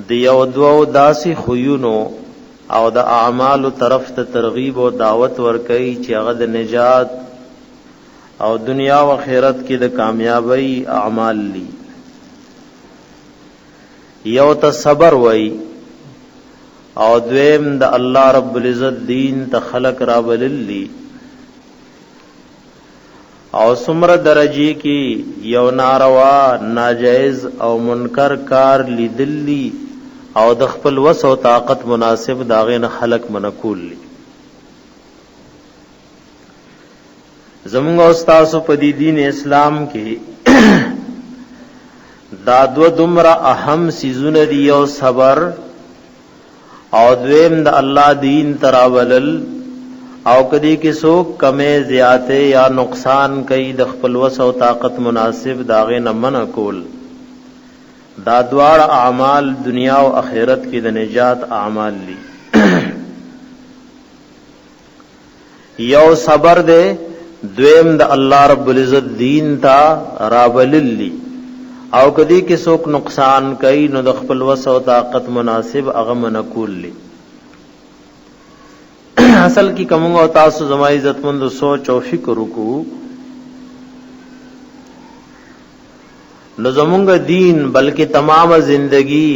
د یو دوو داسې خویونو او د اعمالو طرف ته ترغیب او دعوت ورکړي چې هغه د نجات او دنیا او آخرت کې د کامیابی اعمال لی. یو ته صبر وای او دویم د الله رب العزت دین ته خلق را بللی او سمر درجی کی یو ناروا ناجائز او منکر کار لیدلی او د خپل وس او طاقت مناسب داغه نه خلق منکول لی. زمونږ استاد په دین اسلام کې دا دو دمرا اهم سيزونه دی، او صبر او دویم د الله دین تراولل او کدی کې څوک کمې زیاته یا نقصان کوي د خپل وس او طاقت مناسب داغه نه منع کول. دا دوار اعمال دنیا او آخرت کې د نجات اعمال لی. یو صبر دے، دویم د الله رب العزت دین تا رابللی او کدی کې څوک نقصان کوي نو د خپل وس او طاقت مناسب هغه منکول لی. اصل کی کوم او تاسو زما عزت مند سوچ او فکر وکړو نو زمونږ دین بلکې تمام زندگی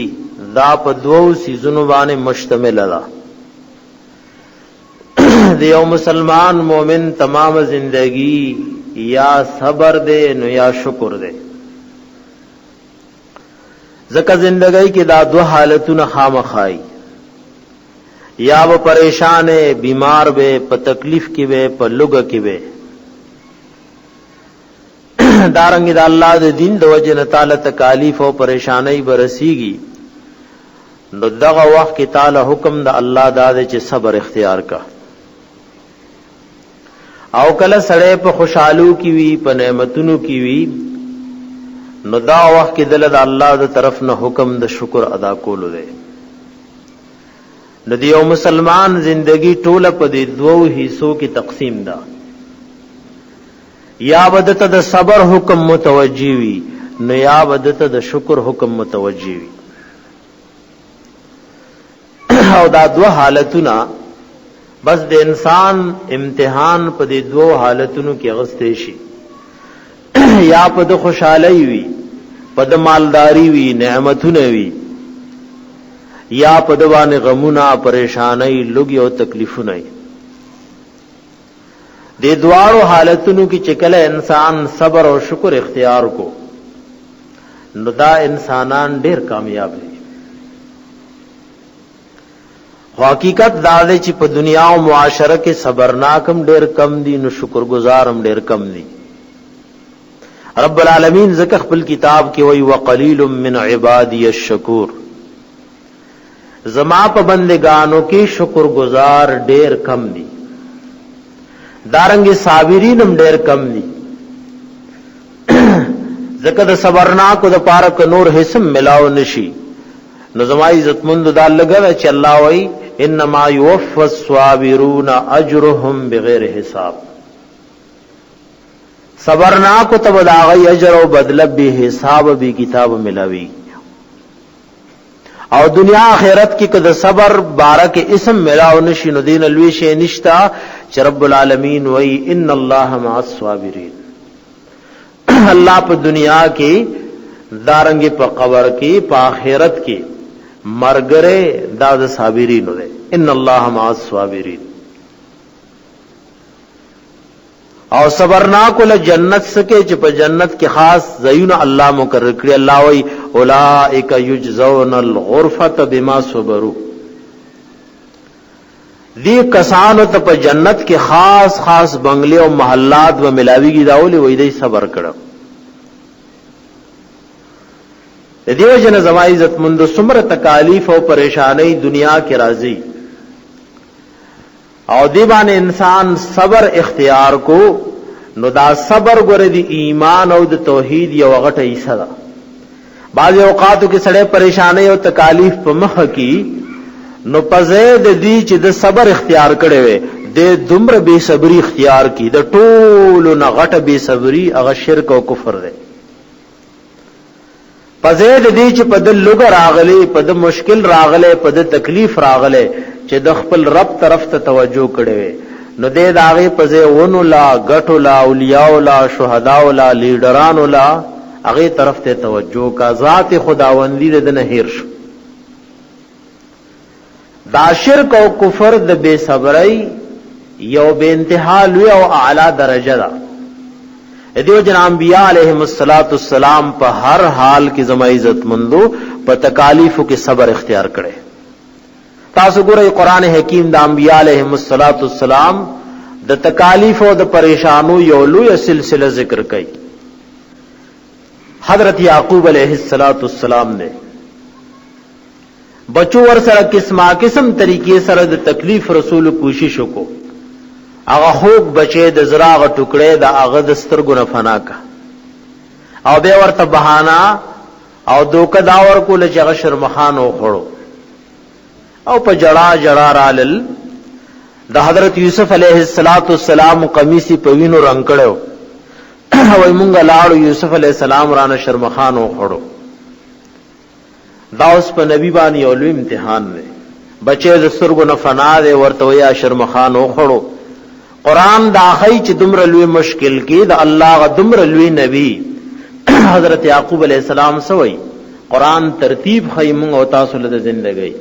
دا په دوو سيزونو باندې مشتمل ده. د یو مسلمان مومن تمام زندگی یا صبر دے نو یا شکر دے. ځکه زندگی کې دا دو حالتونه خامخای، یا وہ پریشان ہے بیمار بے په تکلیف کې بے په لوګه کې بے دارنګ د الله د دین د وجه نه تعالی تکالیف او پریشانای برسیږي نو دغه وخت کې تعالی حکم د الله داده چې صبر اختیار کا. او کله سړی په خوشحالو کې وی په نعمتونو کې وی نو دا وخت کې دل د الله د طرف نه حکم د شکر ادا کولو دی. نو دیو مسلمان زندگی ټوله په دې دوو حصو کې تقسیم ده. یا بدت د صبر حکم متوجی وی نو یا بدت د شکر حکم متوجی وی. او دا دو حالتونه بس د انسان امتحان په دې دوو حالتونو کې غستې شي. یا په د خوشحالي وي، په د مالداری وي، نعمتونه وي، یا په د باندې غمونه، پریشانای، لوګي او تکلیفونه وي. د دوارو حالتونو کې چې کله انسان صبر او شکر اختیار کو نو دا انسانان ډېر کامیاب دي. حقیقت دا دی چې په دنیا او معاشره کې صبرناکم ډېر کم دي نو شکرګزارم ډېر کم دي. رب العالمین ذکر خپل کتاب کې وی وقلیل من عبادی الشکور، زما په بندگانو کې شکرګزار ډېر کم دي. دارنګ صابرین هم ډېر کم دي. ذکر د صبرناکو د پاره ک نور حسم ملاو نشي نو زما عزت مند دا لګا چې الله وی انما یوفى الصابرون اجرهم بغیر حساب. صبرناکو تب داغی اجر و بدل به حساب به کتاب ملاوی. او دنیا آخرت کی کد صبر بارک اسم ملاو نشی نو دین الویش نشتا چ رب العالمین وی ان اللہ مع الصابرین. اللہ پا دنیا کی دارنگ پا قبر کی پا آخرت کی مرگرے داد صابرین دے ان اللہ مع الصابرین. او صبرناکو لجنت سکے چ پا جنت کی خاص زیون اللہ مقرر کری. اللہ وی اولئک یجزون الغرفۃ بما صبروا، دی کسانو ته په جنت کې خاص خاص بنگلے او محلات و ملاویږي داولي وې دی صبر کړو. د دیو جن زما عزت مند سمر تکالیف او پریشانی دنیا کې راځي او دی باندې انسان صبر اختیار کو نو دا صبر ګره دی ایمان او د توحید یو غټه حصہ ده. بعض اوقاتو کې سړی پریشانی او تکالیف په مخ کې نو پزید دی چې د صبر اختیار کړي وي د دومره بے صبری اختیار کی د ټولو نه غټه بے صبری هغه شرک او کفر ده. پزید دی چې په د لوګ راغلی په د مشکل راغلی په د تکلیف راغلی چې د خپل رب طرف ته توجه کړي نو دې داغه پزې ونو لا غټو لا اولیاء لا شهدا لا لیډرانو لا هغه طرف ته توجه کا ذات خداوندی د نه هیر شو دا شرک او کفر د بے صبرۍ یو بے انتها لوی او اعلی درجه ده دیو جن انبیاء علیہم السلام په هر حال کې زما عزت مندو په تکالیفو کې صبر اختیار کړي تاسو ګورئ قران حکیم د انبیاء علیہم السلام د تکالیف او د پریشانو یو لوی سلسله ذکر کړي حضرت یعقوب علیہ السلام نے بچو ور سره قسمه قسم طریقې سره د تکلیف رسول کوشش وکړو هغه خوب بچي د زراغ ټوکړې د هغه د سترګو نه فنا کا او به ورته بهانا او دوک داور کول چې هغه شرمخان او خړو او په جړا رالل د حضرت یوسف علیہ السلام قمیصي په وینو رنگ کړو وای مونږه لاړو یوسف علیہ السلام رانه شرمخان او خړو دا اوس په نبی باندې یو لوی امتحان دی بچي د سترګو نه فنا دی ورته ویا شرمخان او خړو قرآن دا خی چې دمر لوی مشکل کې د الله غ دمر لوی نبی حضرت یعقوب علیہ السلام سوئی قرآن ترتیب خی مونږ او تاسو له زندګۍ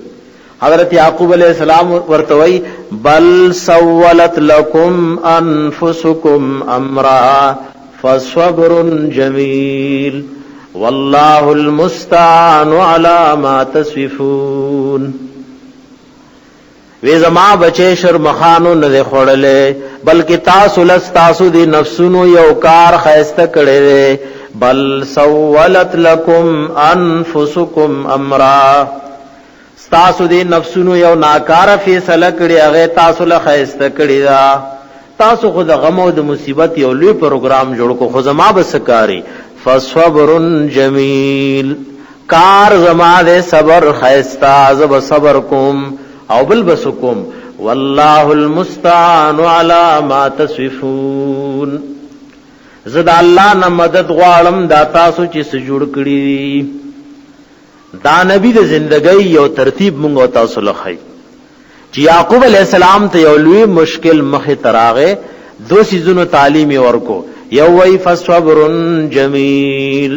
حضرت یعقوب علیہ السلام ورتوي بل سولت لكم انفسكم امرا فصبر جميل والله المستعان على ما تصفون وی زما بچے شرمخانو نه خړلې بلکې تاسو لس تاسو دی نفسونو یو کار خیسته کړي بل سولت لكم انفسكم امرا تاسو دی نفسونو یو ناکار فیصله کړي هغه تاسو له خیسته کړي دا تاسو خود غم او د مصیبت یو لوی پروګرام جوړ کو خو زما بسکاري فصبر جمیل کار زما دے صبر خیستا زب صبر کوم او بل بسکم والله المستعان على ما تصفون زد الله نه مدد غواړم دا تاسو چې سجود کړی دا نبی د زندګۍ یو ترتیب مونږ تاسو لخی چې یعقوب علیہ السلام ته یو لوی مشکل مخه تراغه دو سيزونو تعلیم ورکو یو وی فصبر جمیل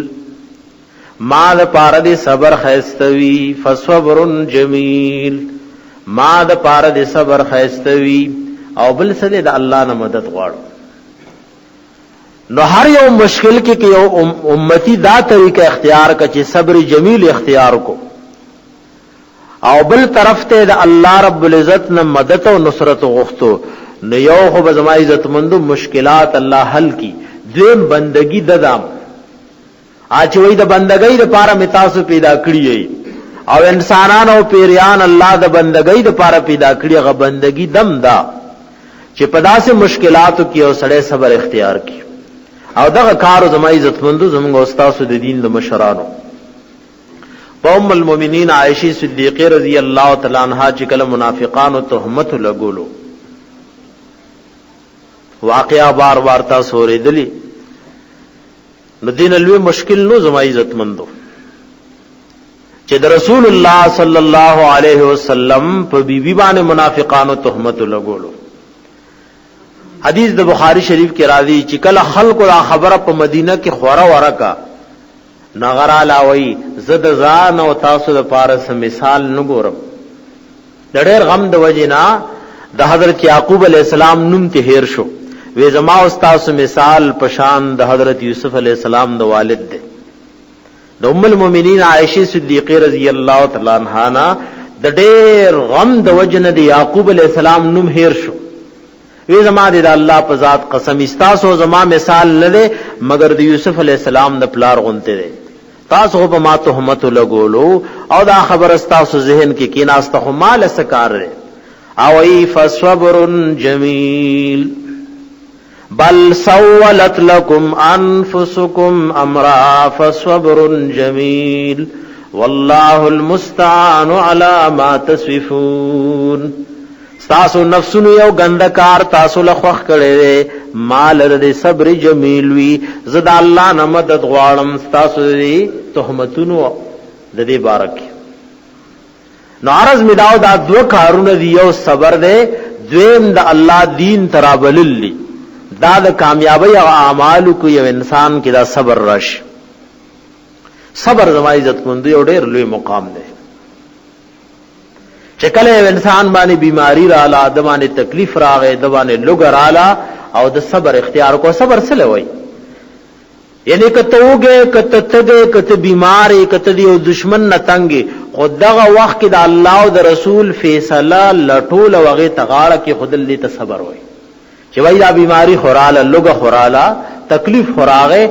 ما د پاره دي صبر خیستوي فصبر جمیل ما د پاره د صبر خیستوي او بل څه د الله نه مدد غواړو نو هر یو مشکل کې یو امتی دا طریقه اختیار ک چې صبر جمیل اختیار کو او بل طرف ته د الله رب العزت نه مدد او نصرت غوښتو نو یو خو به زما عزت مندو مشکلات الله حل کی دیم بندگی ددام اچ وې د بندګۍ لپاره متاسو پیدا کړی او انسانان او پیریان الله د بندګۍ د پاره پیدا کړی غ بندګۍ دم دا چې په داسې مشکلاتو کې او سړی صبر اختیار کی او دغه کار زما عزت مندو زموږ استاد د دین د مشرانو ام المؤمنین عائشہ صدیقہ رضی اللہ تعالی عنہا چې کله منافقانو تهمت لګولو واقعا بار بار تاسو ورېدلی نو دین لوی مشکل نو زما عزت مندو چې د رسول الله صلی الله علیه وسلم په بیبي باندې منافقانو تهمت لګولو حدیث د بخاری شریف کې راځي چې کله خلکو دا خبره په مدینه کې خورا ورکا نغرا لاوي زد ځان او تاسو د پارس مثال نګورم ډېر غم د وجینا د حضرت یعقوب علی السلام نوم ته هیر شو وې زما استاد مثال پشان د حضرت یوسف علی السلام د والد دی د ام المؤمنین عائشہ صدیقہ رضی الله تعالی عنها نا د ډېر غم د وجنه د یعقوب علی السلام نوم هیر شو وی زما د الله په ذات قسم استاسو زما مثال نه ده مگر د یوسف علی السلام د پلار غونته ده تاسو په ما تهمت لګولو او دا خبر استاسو ذهن کې کیناسته خو مال سکار ده او ای فصبر جمیل بل سولت لكم انفسكم امرا فصبر جمیل والله المستعان على ما تصفون تاسو نفسونو یو گندکار تاسو لخوخ کړي مال ر صبر جمیل وی زدا الله نه مدد غواړم تاسو دې تهمتونو د دې بارک نو عرض میداو دا دو کارونه دی یو صبر دے دویم د الله دین ترابللی دا د کامیابی او اعمالو کو یو انسان کې دا صبر رش صبر زما عزت مند یو ډېر لوی مقام دی چې کله انسان باندې بیماری رااله د باندې تکلیف راغې د باندې لوګ رااله او د صبر اختیار کو صبر سره وای یعنی کته وګه کته تګه کته بیماری کته دی دشمن نه تنګي خدغه وخت کې د الله او د رسول فیصله لټول وغه تغاړه کې خدل دې صبر وای چې وای دا بیماری خوراله لوګه خوراله تکلیف خوراغه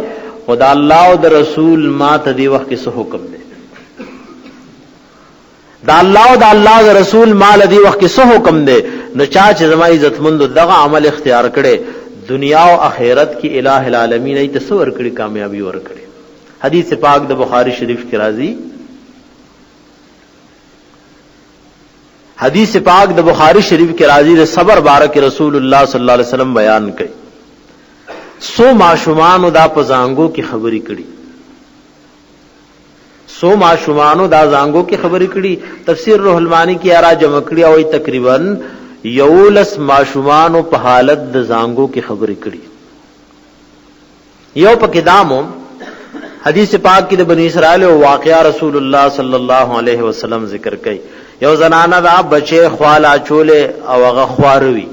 خدا الله او د رسول ما ته دی وخت کې څه حکم دی دا الله او د الله د رسول مال دی وخت کې څه حکم دی نو چا چې زما عزت مند دغه عمل اختیار کړي دنیا او آخرت کی الہ العالمین ای تصور کړي کامیابی ور کړي حدیث پاک د بخاری شریف کی راضی حدیث پاک د بخاری شریف کی راضی د صبر بارک رسول الله صلی الله علیه وسلم بیان کړي سو معشومان دا پزانګو کی خبري کړي سو معشومانو دا زانګو کی خبرې کړي تفسیر روح المانی کی ارا جمع کړي او تقریبا یولس معشومانو په حالت د زانګو کی خبرې کړي یو پکې دامو حدیث پاک کې د بنی اسرائیل او واقعا رسول الله صلی الله علیه وسلم ذکر کړي یو زنانه دا بچي خوالا چوله او هغه خواروي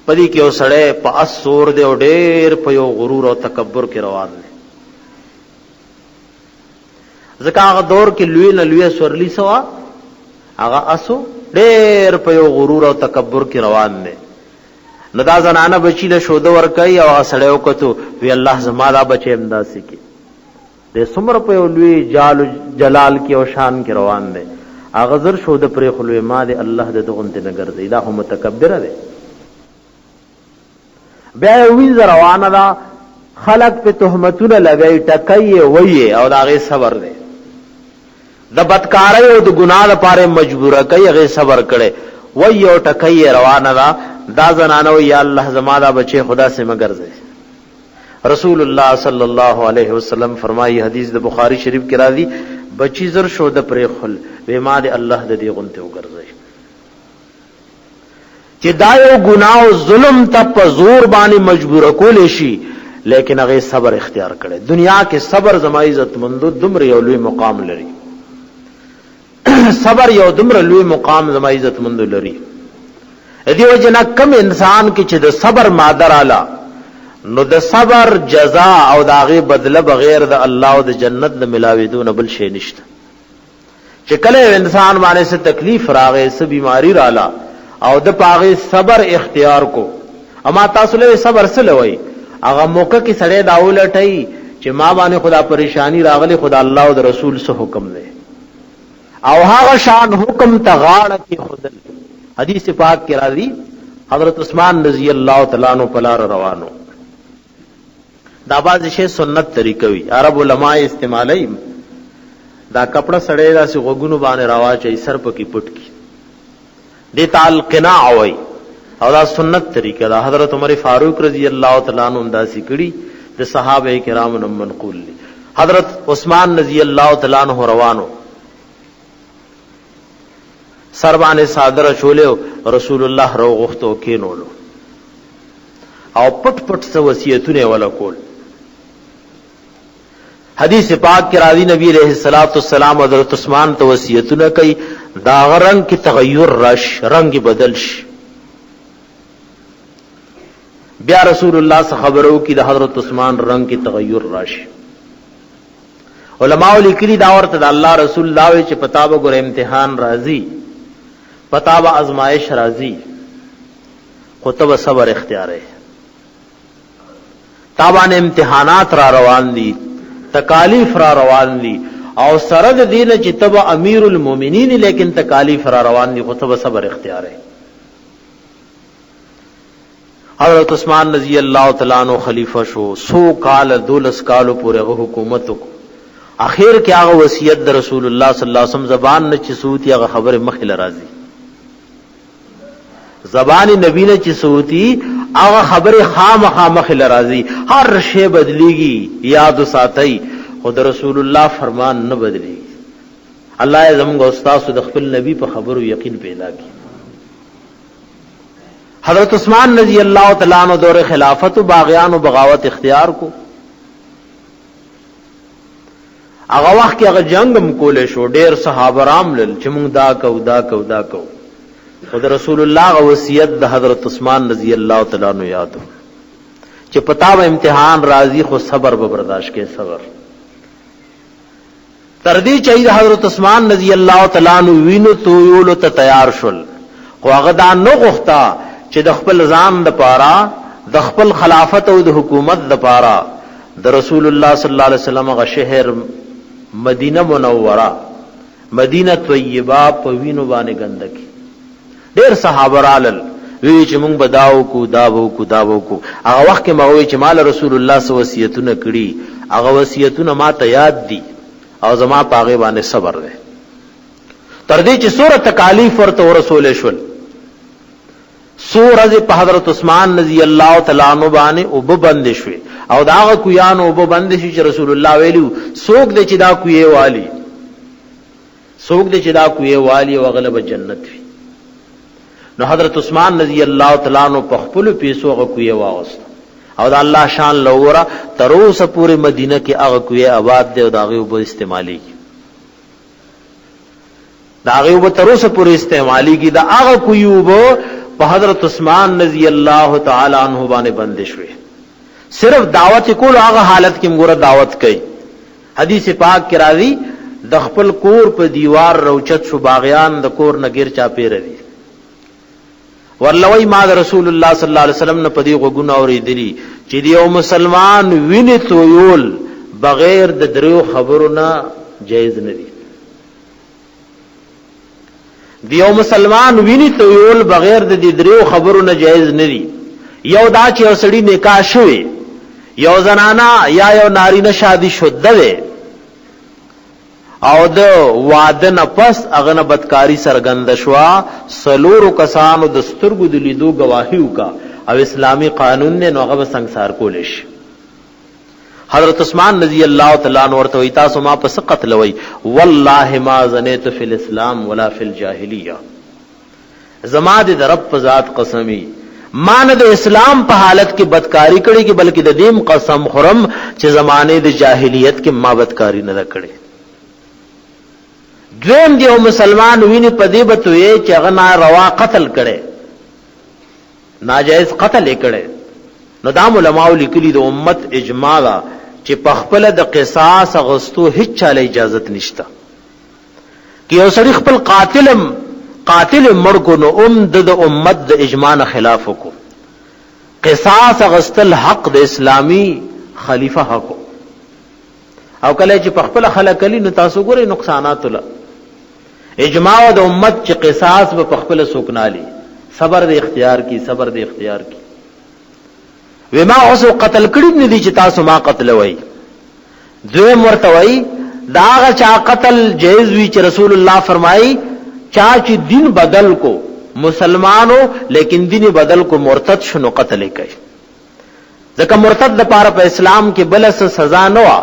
پدې کې اوسړې په اسور دی او ډېر په یو غرور او تکبر کې روان دی ځکه هغه دور کې لوی نه لوی سورلی سوا هغه اسو ډېر په یو غرور او تکبر کې روان دی نو دا زنانه بچی له شود ور کوي او سړیو کتو وی الله زما دا بچي امداسي کې د څومره په یو لوی جلال کې او شان کې روان دی هغه زر شود پرې خلوی ما دی الله د دغون ته نګر دی دا هم متکبر دی بیا وی روانه دا خلق په تهمتونه لګي ټکای وی او دا غي صبر دی د بدکارۍ او د ګناه لپاره مجبوره کوي هغه صبر کړي وای او ټکای روانه دا زنانه یا الله زما دا بچي خدا سے مگر زه رسول الله صلی الله علیه وسلم فرمایي حدیث د بخاری شریف کې راځي بچی زر شو د پرې خل به ما د الله د دې غنته وګرځي چې دا یو ګناه او ظلم ته په زور باندې مجبور کول شي لیکن هغه صبر اختیار کړي دنیا کې صبر زما عزت مند دمر یو لوی مقام لري صبر یو دمر لوی مقام زما عزت مند لري دیو جنا کم انسان کی چې د صبر مادر اعلی نو د صبر جزاء او داغه بدله بغیر د الله او د جنت د ملاویدون بل شی نشته چې کله انسان باندې څه تکلیف راغې څه بیماری رااله او د پاغه صبر اختیار کو اما تاسو له صبر سره وای هغه موقع کې سړی داولټای چې ما باندې خدا پریشانی راغلی خدا الله او د رسول سره حکم دی او هغه شان حکم تغاړه کې خدل حدیث پاک کې راځي حضرت عثمان رضی الله تعالی عنہ پلار روانو دا باز شی سنت طریقه وی عرب علماء استعمالای دا کپڑا سړی دا سی غوګونو باندې راواچي سر پکې پټ کی دې تعال قناع وای او دا سنت طریقه دا حضرت عمر فاروق رضی الله تعالی عنہ انداسي کړي د صحابه کرام نو منقول دي حضرت عثمان رضی الله تعالی عنہ روانو سربانه صادر چوله رسول الله رو غختو کینولو او پټ پټ څه وصیتونه ولا کول حدیث پاک کې راځي نبی علیہ الصلوۃ والسلام حضرت عثمان ته وصیتونه کوي دا رنگ کی تغیر رش رنگ بدل شي بیا رسول الله صلی خبرو کی د حضرت عثمان رنگ کی تغیر راشي علماء لیکلي دا ورته د الله رسول داوي چې پتا به ګور امتحان راځي پتا به ازمائش راځي خطبه صبر اختیار ہے تابان امتحانات را روان دي تکالیف را روان دي او سرد دین چې تبع امیر المؤمنین لیکن تکالیف را روان دي خطبه صبر اختیار ہے حضرت عثمان رضی اللہ تعالیٰ عنہ خلیفہ شو 100 کال 12 کالو پورې حکومت کو اخر کې هغه وصیت د رسول الله صلی الله علیه وسلم زبان نه چسوتی هغه خبره مخله راځي زبان نبی نے چې سوتی هغه خبره خامخ لرازي هر شی بدليږي یاد ساتي خود رسول الله فرمان نه بدليږي الله زموږ استاد د خپل نبی په خبرو یقین پیدا کړي حضرت عثمان رضی اللہ تعالیٰ عنہ دور خلافت و باغیان و بغاوت اختیار کو اغا وقت کی اغا جنگم کولے شو ډیر صحابه راملل چې مونږ دا کو خود رسول الله غ وصیت د حضرت عثمان رضی اللہ تعالیٰ عنہ یادو چې پتا به امتحان راضی خو صبر به برداشت کې صبر تردی چاہیے حضرت عثمان رضی اللہ تعالیٰ عنہ وینو تویولو ته تیار شول خو هغه دا نه غوښتا چې د خپل ځان د پاره د خپل خلافت او د حکومت د پاره د رسول الله صلی الله علیه وسلم غ شهر مدینه منوره مدینه طیبه په وینو باندې ګندکی ډیر صحابه رالل وی چې مونږ بداو کو داو کو هغه وخت کې مغوي چې مال رسول الله صلی الله وصیتونه کړي هغه وصیتونه ما ته یاد دي او زما پاغه باندې صبر ده تر دې چې سوره تکالیف ورته رسول شول سورج په حضرت عثمان رضی الله تعالی عنہ باندې او بند شوي او داغه کویان او بند شي چې رسول الله ویلو سوق دې چې دا کوی والی او غلب جنت وي نو حضرت عثمان رضی الله تعالی عنہ په خپل پیسو غو کوی واغست او دا الله شان لورا تروسه پوره مدینه کې هغه کوی آباد دی او داغه وب استعمالي داغه وب تروسه پوره استعمالي کی دا هغه کوی وب په حضرت عثمان رضی اللہ تعالی عنہ باندې بندش وي صرف دعوت کول هغه حالت کې موږ دعوت کوي حدیث پاک کې راځي د خپل کور په دیوار روچت شو باغیان د کور نګیر چا پیر دي ورلوی ما رسول الله صلی الله علیه وسلم نه پدی غوګونه اوریدلی چې یو مسلمان ویني تویول بغیر د درو خبرونه جایز نه دي دیو مسلمان ویني تویول بغیر د دې درو خبرونه جایز نه دي یو دا چې یو سړی نکاح شوی یو زنانا یا یو نارینه شادي شوده ده او د واده نه پس هغه نه بدکاری سرګند شوا سلورو کسانو د سترګو د لیدو گواهی وکا او اسلامی قانون نه نوغه سنگسار کولش حضرت عثمان رضی اللہ تعالی عنہ ورته وی تاسو ما پس قتل وی والله ما زنیت فی الاسلام ولا فی الجاهلیه زما د رب په ذات قسمی ما نه د اسلام په حالت کې بدکاری کړي کې بلکې د دیم قسم خورم چې زمانه د جاهلیت کې ما بدکاری نه کړي دویم دیو مسلمان ویني په دې بتوي چې هغه ناروا قتل کړي ناجائز قتل کړي نو دا علماء لیکلي د امت اجماع چې په خپل د قصاص غستو هیڅ چاله اجازه نشته کې یو سړي خپل قاتل مړ کو نو د امت د اجماع خلاف کو قصاص غستل حق د اسلامی خلیفہ حق او کله چې په خپل خلک کلی نو تاسو ګورئ نقصانات له اجماع د امت چې قصاص په خپل سوکنالي صبر د اختیار کی وما اوسو قتل کړي نه دي چې تاسو ما قتل وای دوی مرتوي داغه چا قتل جایز وی چې رسول الله فرمایي چا چې دین بدل کو مسلمانو لیکن دین بدل کو مرتد شنو قتل کوي ځکه مرتد د پاره په اسلام کې بل څه سزا نه وا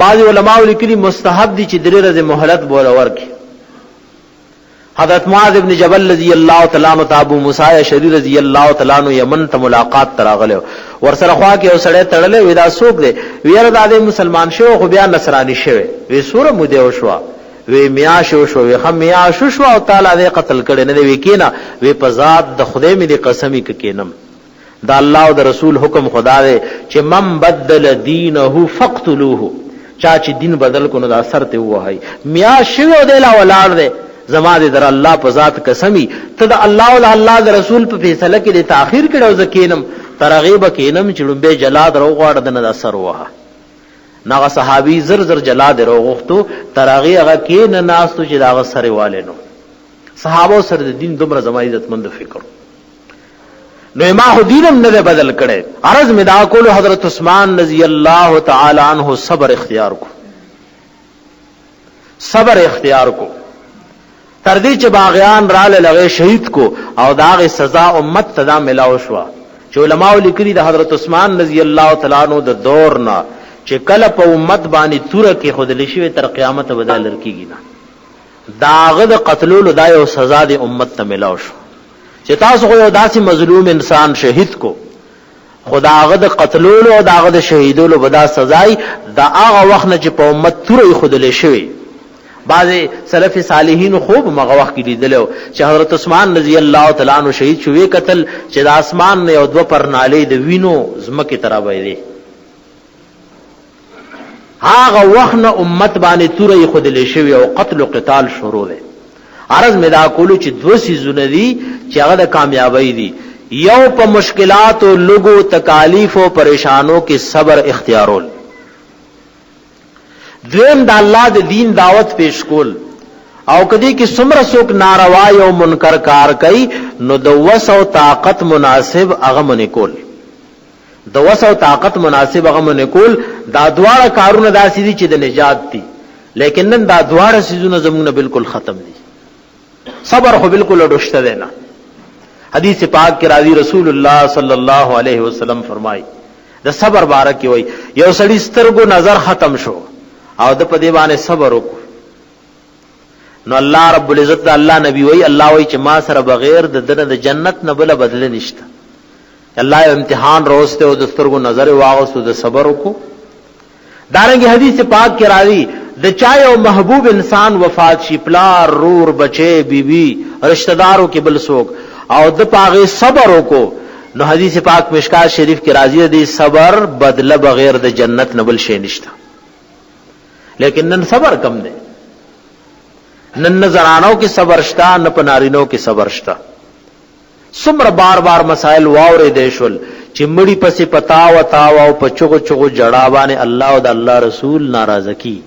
بعض علماء لیکلي مستحب دي چې درې ورځې مهلت بوله ورکړي حضرت معاذ ابن جبل رضی اللہ تعالی عنہ ابو موسی اشعری رضی اللہ تعالی عنہ یمن ته ملاقات تراغله ورسره خوا کې اوسړې تړلې ودا سوق دے ویره د مسلمان شو خو بیا نصرانی شوه وی سوره مده وشوا وی میا شو وی خم میا شو او تعالی دې قتل کړي نه وی کینا وی په ذات د خدای می دې قسمی کینم دا الله او د رسول حکم خدا دې چې من بدل دینه فقتلوه چا چې دین بدل کو نو دا اثر ته وای میا شو دې لا ولار دې زما دې در الله په ذات قسمی ته د الله او الله د رسول په فیصله کې د تاخير کړو زکینم ترغیب کینم چې به جلاد روغړ د نه اثر وها ناغه صحابي زر جلاد روغختو ترغی هغه کې نه ناستو چې داغه سره والے نو صحابه سره د دین دومره زما عزتمند فکر نو ما خو دینم نه بدل کړي عرض می دا کول حضرت عثمان رضی الله تعالی عنہ صبر اختیار کو تر دې چې باغیان رااله لغه شهید کو او داغه سزا امت تدا ملاو شو. چې علماء لیکلي د حضرت عثمان رضی الله تعالی عنہ د دور نه چې کله په امت باندې توره کې خودلی شوی تر قیامت بدل لرکیږي نه داغه د قتلولو دا یو سزا د امت ته ملاو شو. چې تاسو یو داسې مظلوم انسان شهید کو خداغه د قتلولو او داغه د شهیدولو بدا سزای دا هغه وخت نه چې په امت توره خودلی شوی. بعض سلف صالحین خوب مغه وخت کې لیدلو چې حضرت عثمان رضی الله تعالی عنہ شهید شوی قتل چې د اسمان نه یو دو پرنالې د وینو زمکه ترابې دي هغه وخت نه امت باندې توره خودلی شوی او قتل او قتال شروع دی. عرض مدا کولو چې دو سيزونه دي چې هغه د کامیابی دي. یو په مشکلات او لګو تکالیف او پریشانو کې صبر اختیارول. دویم د الله د دین دعوت پیش کول او کدی کې څومره څوک ناروا او منکر کار کوي نو د وس او طاقت مناسب هغه منې کول. د وس او طاقت مناسب هغه منې کول دا دواړه کارونه داسې دي چې د نجات دي. لیکن نن دا دواړه سيزونه زموږ بالکل ختم دي. صبر خو بالکل اډوشته دی نه. حدیث پاک کې راځي رسول الله صلی الله علیه وسلم فرمایي د صبر باره کې وایي یو سړی سترګو نظر ختم شو او د په دی باندې صبر وکړ نو الله رب العزت الله نبی وایي الله وایي چې ما سره بغیر د دنه د جنت نه بل بدل نشته. الله امتحان روسته او د سترګو نظر واغستو د صبر وکړو. دارنګه حدیث پاک کې راځي د چا یو محبوب انسان وفات شي پلار رور بچي بیبي رشتہ دارو کې بل څوک او د پاغه صبر وکړو نو حدیث پاک مشکات شریف کې راځي د صبر بدله بغیر د جنت نه بل شي نشته. لیکن نن صبر کم دی. نن زنانو کې صبر شته نه پنارینو کې صبر شته. څومره بار بار مسائل واورې دي شول چې مړی پسې پتا و تا او پچو چغو جړا باندې الله او د الله رسول ناراضه کی.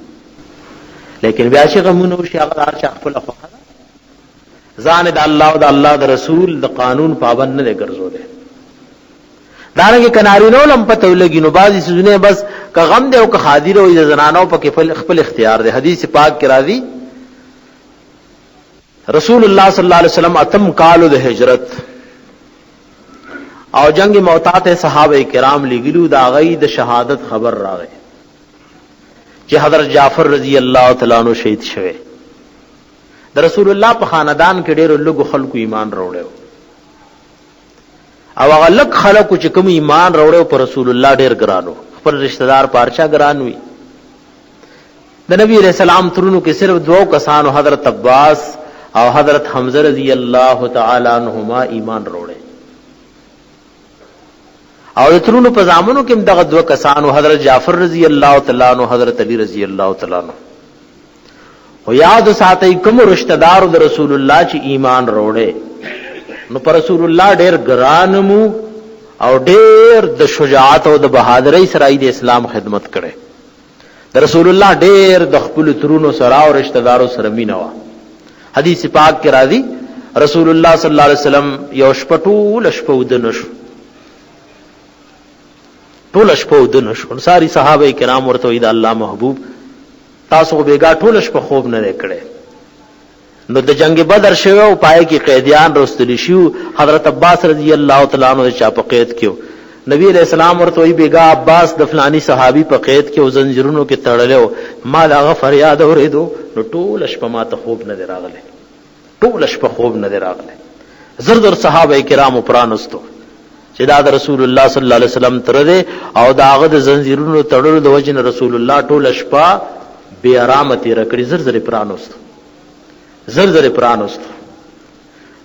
لیکن بیا چې غمونو شي هغه چې خپل خوخه ځان د الله او د الله د رسول د قانون پابند نه ګرځول. دارنګه کنارینو لم پته لګي نو بعضی سونه بس که غم دی او که حاضر او د زنانو په خپل اختیار دی. حدیث پاک کې راځي رسول الله صلی الله علیه وسلم اتم کالو د هجرت او جنگ موتات صحابه کرام لګلو دا غي د شهادت خبر راغی چې حضرت جعفر رضی الله تعالی عنہ شهید شوه. د رسول الله په خاندان کې ډېر لوګو خلکو ایمان راوړل او هغه لک خلکو چې کوم ایمان راوړل پر رسول الله ډېر ګرانو خپل رشتہ دار پارچا ګران وي. د نبی رسول الله ترونو کې صرف دوه کسانو حضرت عباس او حضرت حمزه رضی الله تعالی عنہما ایمان راوړل او ترونو په زامنو کې دغه دوه کسانو حضرت جعفر رضی الله تعالی عنہ حضرت علی رضی الله تعالی عنہ. او یاد ساتي کوم رشتہ دار د رسول الله چې ایمان راوړل نو پر رسول الله ډېر ګرانمو او ډېر د شجاعت او د بہادرۍ سره د اسلام خدمت کړي. د رسول الله ډېر د خپل ترونو سره او رشتہ دارو سره مینه وا. حدیث پاک کې راځي رسول الله صلی الله علیه وسلم یو شپټول شپود نشو ټول شپود نشو. ساری صحابه کرام ورته د الله محبوب تاسو بیګا ټول شپه خوب نه کړي. نو د جنگ بدر شوه او پای کې قیدیان رستلی شو. حضرت عباس رضی الله تعالی عنہ چا په قید کېو. نبی علیہ السلام ورته وی بیګا عباس د فلانی صحابي په قید کې او زنجیرونو کې تړلو ما دا فریاد اوریدو نو ټول شپه ما ته خوب نه راغله. ټول شپه خوب نه راغله. زردر صحابه کرام پرانستو چې دا د رسول الله صلی الله علیه وسلم تر دې او داغه د زنجیرونو تړلو د وجه رسول الله ټول شپه بے آرامتی رکړي. زر پرانوست زر پرانوست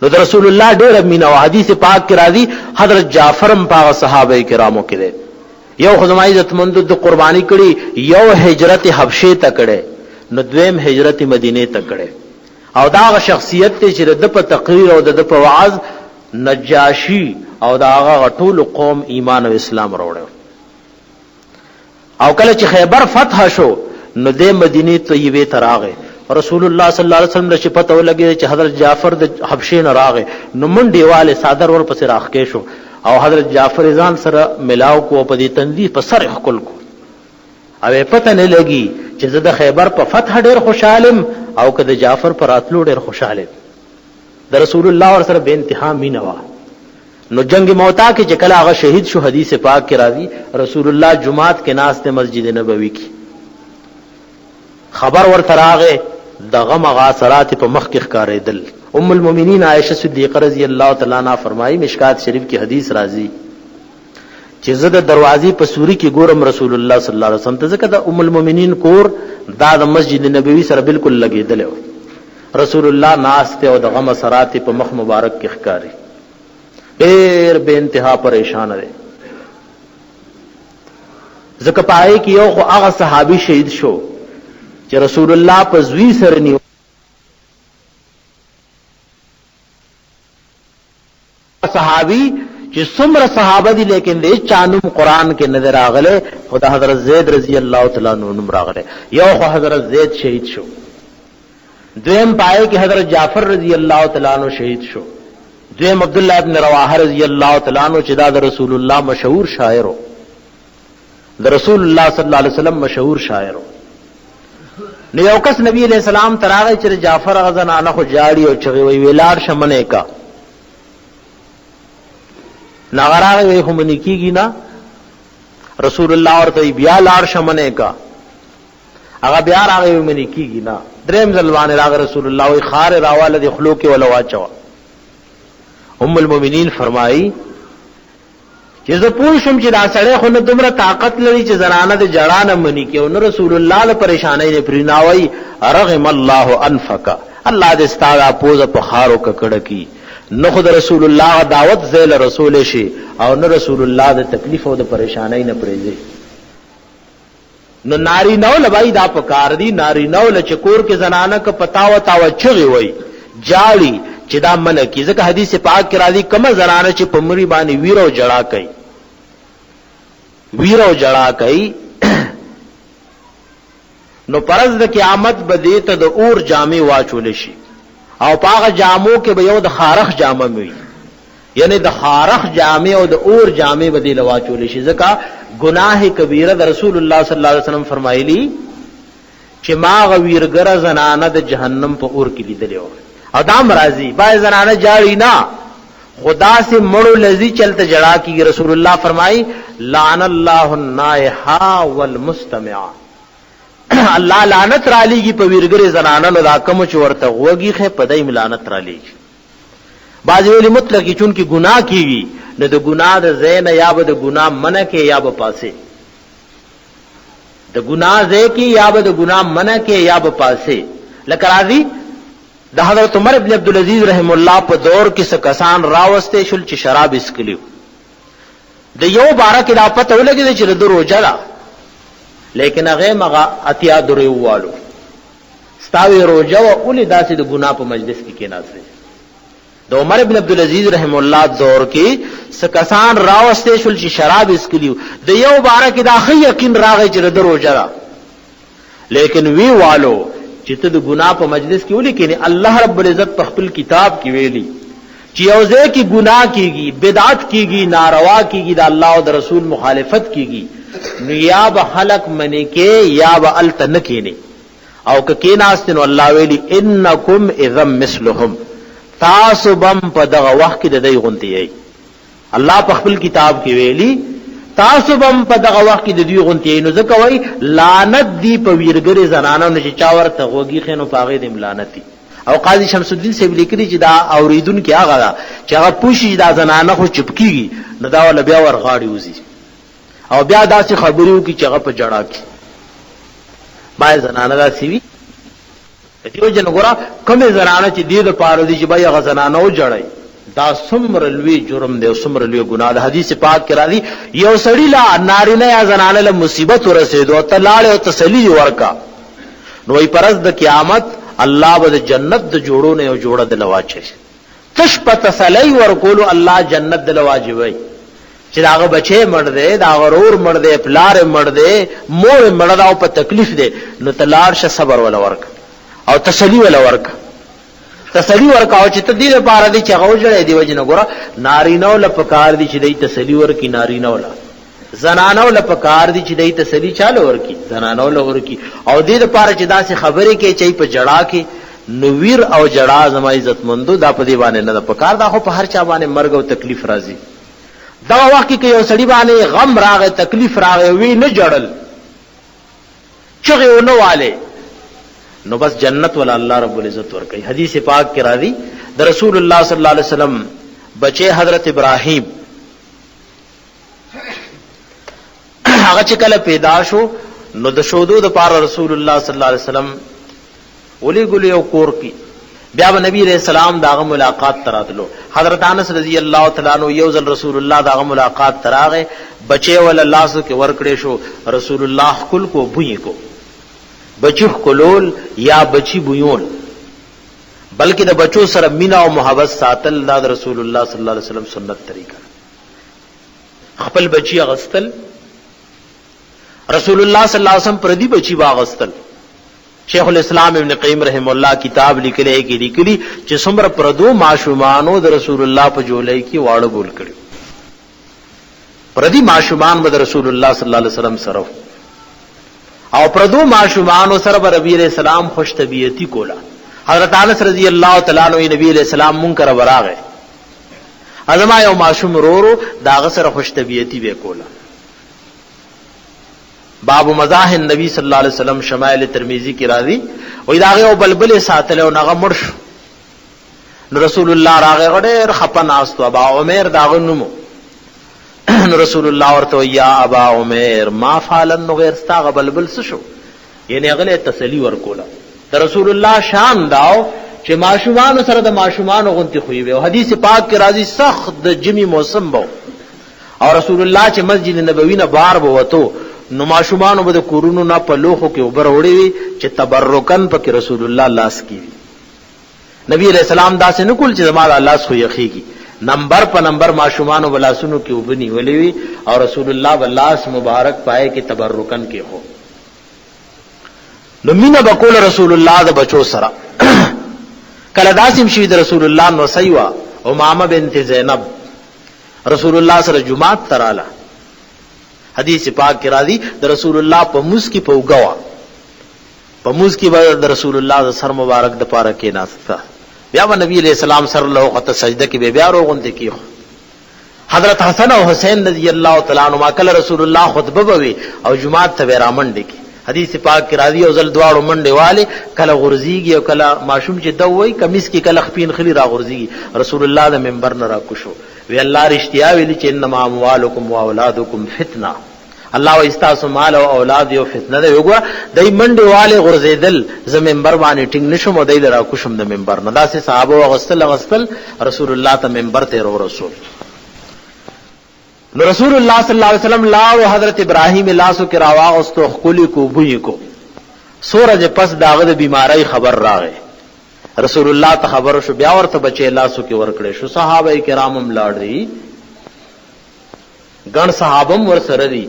نو د رسول الله ډېر مینا او حدیث پاک کې راځي حضرت جعفر هم په صحابه کرامو کې ده. یو خدای عزت مند د قرباني کړي یو هجرت حبشه ته کړي نو دویم هجرت مدینه ته کړي او دا شخصیت ته چې د په تقریر او د په وعظ نجاشی او دا هغه ټول قوم ایمان او اسلام راوړل. او کله چې خیبر فتح شو نو د مدینه طیبه ته راغی. رسول الله صلی الله علیه وسلم له پته ولګی چې حضرت جعفر د حبشه نه راغی نو منډي والے صادر ور پسې راخکې شو او حضرت جعفر ځان سره ملاو کو په دې تندی په سر خپل کو او پته نه لګی چې زه د خیبر په فتح ډېر خوشالم او که د جعفر پر اتلو ډېر خوشاله د رسول الله ور سره به انتها مینوا. نو جنگ موتا کې چې کله هغه شهید شو حدیث پاک کې راځي رسول الله جمعات کې ناس ته مسجد نبوي کې خبر ورته راغې دغه مغاصرات په مخ کې ښکارېدل. ام المؤمنین عائشہ صدیقہ رضی اللہ تعالی عنہا فرمایي مشکات شریف کی حدیث راځي چې زه د دروازې په سوري کې ګورم رسول الله صلی الله علیه وسلم ته ځکه د ام المؤمنین کور دا د مسجد نبوي سره بالکل لګېدل رسول الله ناس ته او دغه مسرات په مخ مبارک کې ښکاری ډېر بے انتها پریشان دی ځکه پای کې یو خو هغه صحابي شهید شو چې رسول الله په زوی سره نیو صحابي چې څومره صحابه دي لیکن دې چانوم قران کې نظر راغله خدا حضرت زید رضی الله تعالی عنہ نوم راغله یو خو حضرت زید شهید شو دویم پای کې حضرت جعفر رضی الله تعالی عنہ شهید شو دویم عبد الله ابن رواحه رضی الله تعالی عنہ چې دا رسول الله مشهور شاعر و د رسول الله صلی الله علیه وسلم مشهور شاعر نو یو کس نبی علیہ السلام تراغه چې جعفر غزنانه خو جاړي او چغي وی ویلار شمنه کا ناغراغه وی هم نکیږي نا رسول الله ورته بیا لار شمنه کا هغه بیا راغه وی منی کیږي نا دریم ځلوان راغه رسول الله وی خار راواله د خلو کې ولا واچو ام المؤمنین فرمایي چې زه پوه شم چې دا سړی خو نه دومره طاقت لري چې زنانه د جړانه منی کې او نه رسول الله له پریشانای نه پریناوي رغم الله انفک الله دې ستاره پوزه په خارو ککړه کی نو خود رسول الله دعوت زیل رسول شي او نه رسول الله د تکلیف او د پریشانای نه پریږي نو ناری نو لبای دا پکار دی ناری نو لچکور کې زنانه ک پتاو تاو چغي وای جاړي چې دا من کی ځکه حدیث پاک کې راځي کما زنانه چې پمری باندې ویرو جړا کوي نو پرز د قیامت بده ته د اور جامې واچول شي او پاغه جامو کې به یو د خارخ جامه وي یعنی د خارخ جامې او د اور جامې بده لواچول شي ځکه گناہ کبیره د رسول الله صلی الله علیه وسلم فرمایلی چې ما غویرګره زنانه د جهنم په اور کې لیدلې او ادم راضی بای زنانه جاړي نه خدا سے مړو لذي چلته جڑا کی رسول الله فرمای لعن الله النائحا والمستمع الله لعنت را لېږي په ویرګره زنانه نو دا کوم چې ورته وږي خې پدای ملانت را لېږي بعض ویلي مطلق چون کې ګناه کیږي نو د ګناه د زین یا به د ګناه منع کې یا به پاسه د ګناه زې کې یا به د ګناه منع کې یا به پاسه لکه راځي د حضرت عمر ابن عبد العزيز رحم الله په دور کې څه کسان راوسته شول چې شراب اسکلیو د یو بارا کې دا پته ولګي چې د روزه ده لیکن هغه مغه اتیا درې والو ستاوي روزه او ولې داسې د ګناه په مجلس کې کېناسي د عمر ابن عبد العزيز رحم الله دور کې څه کسان راوسته شول چې شراب اسکلیو د یو بارا کې دا خې یقین راغی چې د روزه ده لیکن وی والو چې ته د ګناه په مجلس کې ولې کېنه الله رب العزت په خپل کتاب کې ویلي چې یوځه کې ګناه کیږي بدعت کیږي ناروا کیږي د الله او د رسول مخالفت کیږي نو یا به خلق منی کې یا به التن کېنه او کې ناستنو الله ویلي انکم اذا مثلهم تاسو بم په دغه وخت کې د دې غونتی الله په خپل کتاب کې ویلي تاسو بم په دغه وخت کې د دوی غونتی نو ځکه وای لعنت دی په ویرګری زنانو نشي چا ورته غوږی خینو پاغې د ملانتی او قاضی شمس الدین سے لیکلی چې دا اوریدون کې هغه دا چې هغه پوښي دا زنانه خو چپکیږي نو دا ول بیا ور غاړي وزي او بیا داسې خبرو کې چې هغه په جړا کې بای زنانه دا سی وی دیو جن ګورا کومه زنانه چې دې د پاره دي چې بای هغه زنانه و جړای دا سمر لوی جرم دی او سمر لوی ګناه ده حدیث پاک کې راځي یو سړی لا نارینه یا زنانه له مصیبت ورسېدو ته لاړ او تسلی ورکا نو ای پرز د قیامت الله به جنت د جوړو نه یو جوړه د لواچي تش په تسلی ورکول الله جنت د لواجبای چې داغه بچي مړ دی دا غرور مړ دی پلار مړ دی مور مړ دا او په تکلیف دی نو تلار ش صبر ولا ورک او تسلی ولا ورک تسلی ورکاو چې تدې لپاره دي چې غوجړې دی وجنه ګوره نارینه ول پکار دي چې دې تسلی ورکی نارینه ول زنانو لپاره دي چې دای تسلی چاله ورکی زنانو لورکی او دې لپاره چې داسې خبرې کې چي په جړه کې نویر او جړه زما عزت مندو دا په دی باندې نه پکار دا خو په هر چا باندې مرګ او تکلیف راځي دا وخت کې یو سړي باندې غم راغی تکلیف راغی وی نه جړل چغه ونه والے نو بس جنت ول الله رب العزت ور کوي حدیث پاک کې راځي د رسول الله صلی الله علیه وسلم بچے حضرت ابراہیم هغه چې کله پیدا شو نو د شودو د پاره رسول الله صلی الله علیه وسلم ولي ګل یو کور کی بیا نبی علیہ السلام داغه ملاقات تراتلو حضرت انس رضی الله تعالی عنہ یو ځل رسول الله داغه ملاقات تراغه بچے ول الله سو کې ورکړې شو رسول الله خپل کو بوئی کو بچو کولول یا بچی بویون بلکې د بچو سره مینا او محبت ساتل د رسول الله صلی الله علیه وسلم سنت طریقه خپل بچی غستل رسول الله صلی الله علیه وسلم پردی بچی واغستل شیخ الاسلام ابن قیم رحم الله کتاب لیکلی چې څومره پردو معشومانو د رسول الله په جولای کې واړه بول کړي پردی معشومان د رسول الله صلی الله علیه وسلم سره او پردو معشومانو سره نبی علیہ السلام خوش طبیعتی کولا حضرت انس رضی اللہ تعالی عنہ نبی علیہ السلام منکر براغه ازما یو معشوم رورو داغه سره خوش طبیعتی به کولا باب مزاح النبی صلی الله علیه وسلم شمائل ترمذی کی راضی وې داغه او بلبل ساتل او نغه مرش نو رسول الله راغه غډر خپن استو ابا عمر داغه نمو نو رسول الله ورته یا ابا عمر ما فعلن غیر استغ بلبل شو یعنی غله تسلی ورکولا د رسول الله شان داو چې ماشومان سره د ماشومان غونتی خوې وي او حدیث پاک کې راځي سخت د جمی موسم بو او رسول الله چې مسجد نبوی نه بار بوته نو ماشومان به د کورونو نه په لوخو کې وبر وړي وي چې تبرکن پکې رسول الله لاس کیږي نبی علیہ السلام داسې نه کول چې زموږ الله خو یخیږي نمبر په نمبر ماشومان ولاسونو کې وبني ولي وي او رسول الله ولاس مبارک پائے کې تبرکن کې هو نو مینا بقول رسول الله د بچو سره کله داسیم شوی د رسول الله نو سیوا امامه بنت زینب رسول الله سره جمعه تراله حدیث پاک کې راځي د رسول الله په موس کې پوغوا په موس کې د رسول الله د سر مبارک د پاره کې ناستا بیا نبی علیہ السلام سره له وخت سجده کې بیا روغونته کیو حضرت حسن او حسین رضی الله تعالی عنہما کله رسول الله خطبه بوي او جمعه ته رامنډ کی حدیث پاک کې راځي او زل دواړو منډه والے کله غرزيږي او کله ماشوم چې دوی کمیس کې کله خپین خلی را غرزيږي رسول الله د منبر نه را کوشو وی الله رښتیا ویلي چې انما اموالکم واولادکم فتنه الله و استاسو مال او اولاد یو فتنه ده وګوره دای منډه والے غرزیدل ز منبر باندې ټینګ نشم او دای را کوشم د منبر نه داسې صحابه غسل رسول الله ته منبر ته رسول نو رسول الله صلی الله علیه وسلم لا او حضرت ابراہیم لاسو کې راواغستو خولي کو بوئی کو سورج پس داغه د بیماری خبر راغې رسول الله ته خبر شو بیا ورته بچي لاسو کې ورکړې شو صحابه کرامم لاړې ګڼ صحابم ور سره دي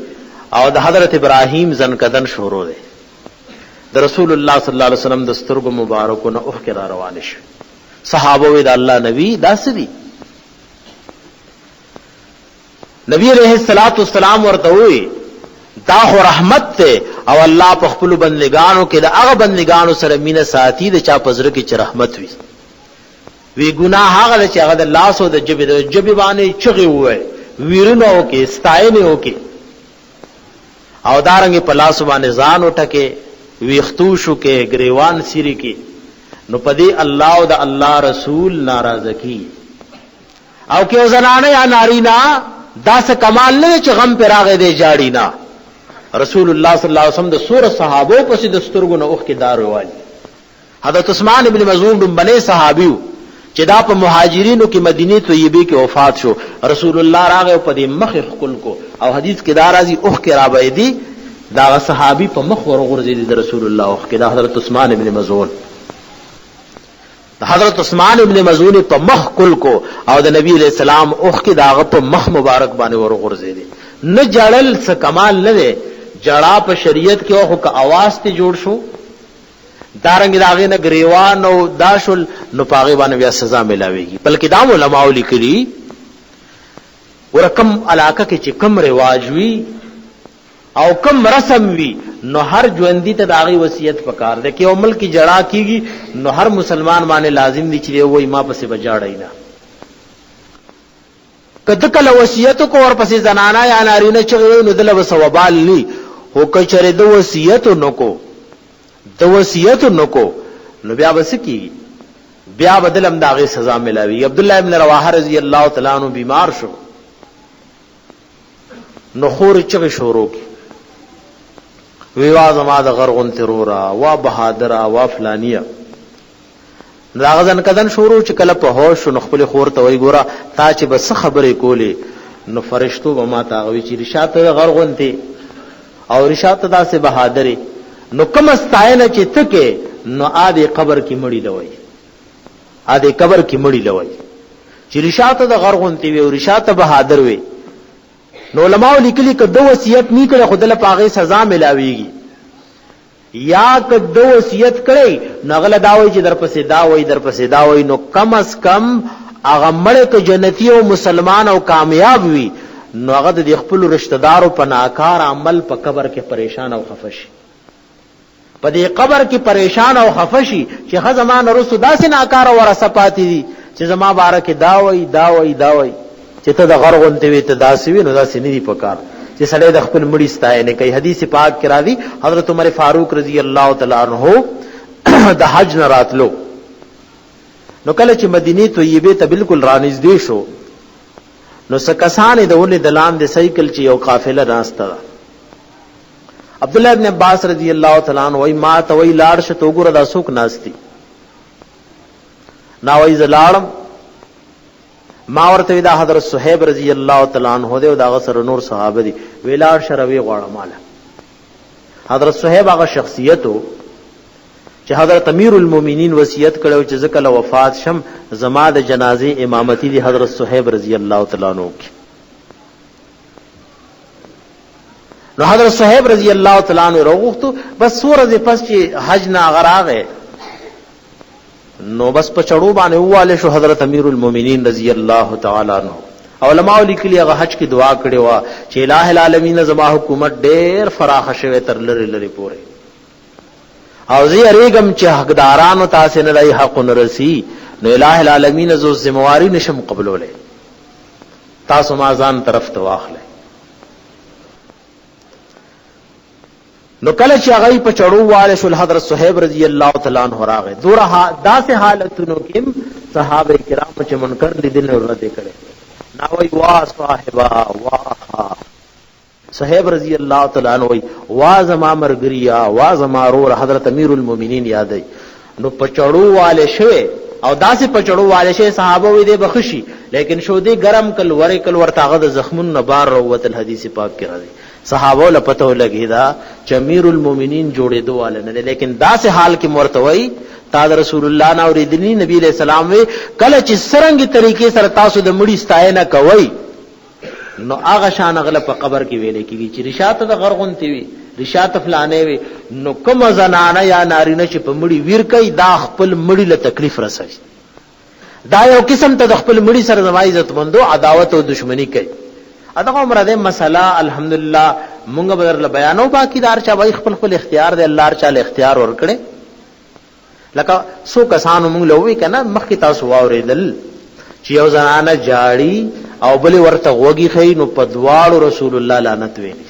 او د حضرت ابراہیم زنکدن شروع ده د رسول الله صلی الله علیه وسلم د سترګو مبارکو نه اوخ کرا روان شي صحابه وی د الله نبی داسدي نبی علیہ الصلوۃ والسلام ورته وی دا خو رحمت ته او الله په خپل بندگانو کې د هغه بندگانو سره مینه ساتي د چا پزره کې چې رحمت وي وی ګناه هغه چې هغه د لاس او د جبې باندې چغي وای ویرونو کې ستاینه وکي او دارنګ په لاس باندې ځان وټکه ویختو شو کې گریوان سری کې نو پدې الله او د الله رسول ناراضه کی او کې زنانه یا نارینا دا څه کمال نه چې غم پر راغې دی جاړي نه رسول الله صلی الله علیه وسلم د سور صحابه په سید سترګو نه اوخ کې دار وایي حضرت عثمان ابن مظعون بن صحابیو چې دا په مهاجرینو کې مدینه طیبه کې وفات شو رسول الله راغه په دې مخ خپل کو او حدیث کې دا راځي اوخ کې رابې دي دا صحابي په مخ ورغورځي د رسول الله اوخ کې دا حضرت عثمان ابن مظعون حضرت عثمان ابن مظعون په مخ کل کو او د نبی علیہ السلام اوخ کې داغه په مخ مبارک باندې ورغورځي دي نه جړل څه کمال نه دی جړه په شریعت کې اوخ کا आवाज ته جوړ شو دارنګ داغه نه گریوان او داشل نو پاغي باندې بیا سزا ملاويږي بلکې دا علماء لیکلي ورکم علاقه کې چې کم رواج وي او کم رسم وی نو هر ژوندۍ ته د هغې وصیت پکار دی. که یو ملک کې جړا کېږي نو هر مسلمان باندې لازم دی چې دی وایي ما پسې به جاړئ نه. که ته کله وصیت کو ورپسې زنانه یا نارینه چغې وایي نو دله به څه وبال نی. خو که چېرې د وصیت نو کو نو بیا به څه کېږي؟ بیا به دله هم د هغې سزا ملاوي. عبدالله ابن رواحه رضی الله تعالی عنه بیمار شو نو خور چغې شروع کړي وی وا زما د غر غونتې رورا وا بهادره وا فلانیه. د هغه ځنکدن شروع چې کله په هوش شو نو خپلې خور ته وایي ګوره تا چې به څه خبرې کولې نو فرشتو به ما ته هغه وي چې رشا ته د غر غونتې او رشا ته داسې بهادرې نو کومه ستاینه چې ته کې نو آدې قبر کې مړي لوئ آدې قبر کې مړي لوئ چې رشا ته د غر غونتې وي او رشا ته بهادر وي. نو علماء لیکلي که دو وصیت نی کړي خو دله په هغې سزا ملاویږي. یا که دو وصیت کړی نو هغه دا وایي چې درپسې دا وایي نو کم از کم هغه مړی که جنتي او مسلمان او کامیاب وي نو هغه د خپلو رشتہ دارو په ناکار عمل په قبر کې پریشان او خفه شي. په دې قبر کې پریشان او خفه شي چې ښه زما نه وروستو داسې ناکاره ورثه پاتې دي چې زما باره کې دا وایي چې ته د غر غونتې وې ته داسې وي نو داسې نه دي پکار چې سړی د خپل مړي ستاینه کوي. حدیث پاک کې راځي حضرت عمر فاروق رضی الله تعالی عنہ د حج نه راتلو نو کله چې مدینه طیبه ته بالکل رانږدې شو نو څه کسان د ونې د لاندې سایکل چې یو قافله ناسته ده. عبدالله ابن عباس رضی الله تعالی عنہ وایي ما ته وایي لاړ شه ته وګوره دا څوک ناست دي. نا وایي زه لاړم ما ورته دا حضرت صہیب رضی اللہ تعالی عنہ دی او دا غسر نور صحابه دي ویلار شروي غواړه ماله. حضرت صہیب هغه شخصیت چې حضرت امیر المؤمنین وصیت کړو چې ځکه له وفات شم زما د جنازې امامتی دی حضرت صہیب رضی اللہ تعالی عنہ کی. نو حضرت صہیب رضی اللہ تعالی عنہ وروغتو بس سورہ پس چې حج نه غراغه نو بس په چړو باندې واله شو حضرت امیر المؤمنین رضی الله تعالی عنہ. علماء لیکلي هغه حج کې دعا کړې و چې الٰه العالمین زما حکومت ډېر فراخ شوه تر لری لری پورې او زه ریګم چې حقدارانو تاسو نه لای حق نرسي نو الٰه العالمین زو ذمہواری نشم قبولوله تاسو ما ځان طرف ته واخله. نو کله چې هغه په چړو واله شو حضرت صہیب رضی الله تعالی عنہ راغه دوره داسې حالتونو کې صحابه کرام چې منکر لیدل او رد کړي نا وی وا صاحبا وا صہیب رضی الله تعالی عنہ وی وا زما مرګریا وا زما رور حضرت امیر المؤمنین یادای. نو په چړو واله شوه او داسې په چړو واله شوه صحابه وی دې بخشي لیکن شو دې ګرم کل ورتاغه د زخمون نه بار روت الحدیث پاک کې راځي. صحابه له پته لګی دا چې امیر المؤمنین جوړې دوه نه لیکن داسې حال کې مرتوی تا د رسول الله نه اوریدلی نبی علیہ السلام وی کله چې سرنګ طریقې سره تاسو د مړي ستاینه کوي نو هغه شان غله په قبر کې ویلې کیږي چې رشات د غرغونتی وي رشات فلانه وي نو کوم زنانه یا نارینه چې په مړي ویر کوي دا خپل مړي له تکلیف رسوي. دا یو قسم ته د خپل مړي سره زما عزت مندو عداوت او دشمنی کوي. ادغه عمره ده مسله الحمدلله مونږ بدر بیانو باقی دار چا وای خپل اختیار دی الله تعالی اختیار ور کړي. لکه سو کسانو مونږ لوي کنه مخکې تاسو واوریدل چې یو زنانه جاړي او بل ورته وږي خي نو په دواړو رسول الله لعنت ویلي.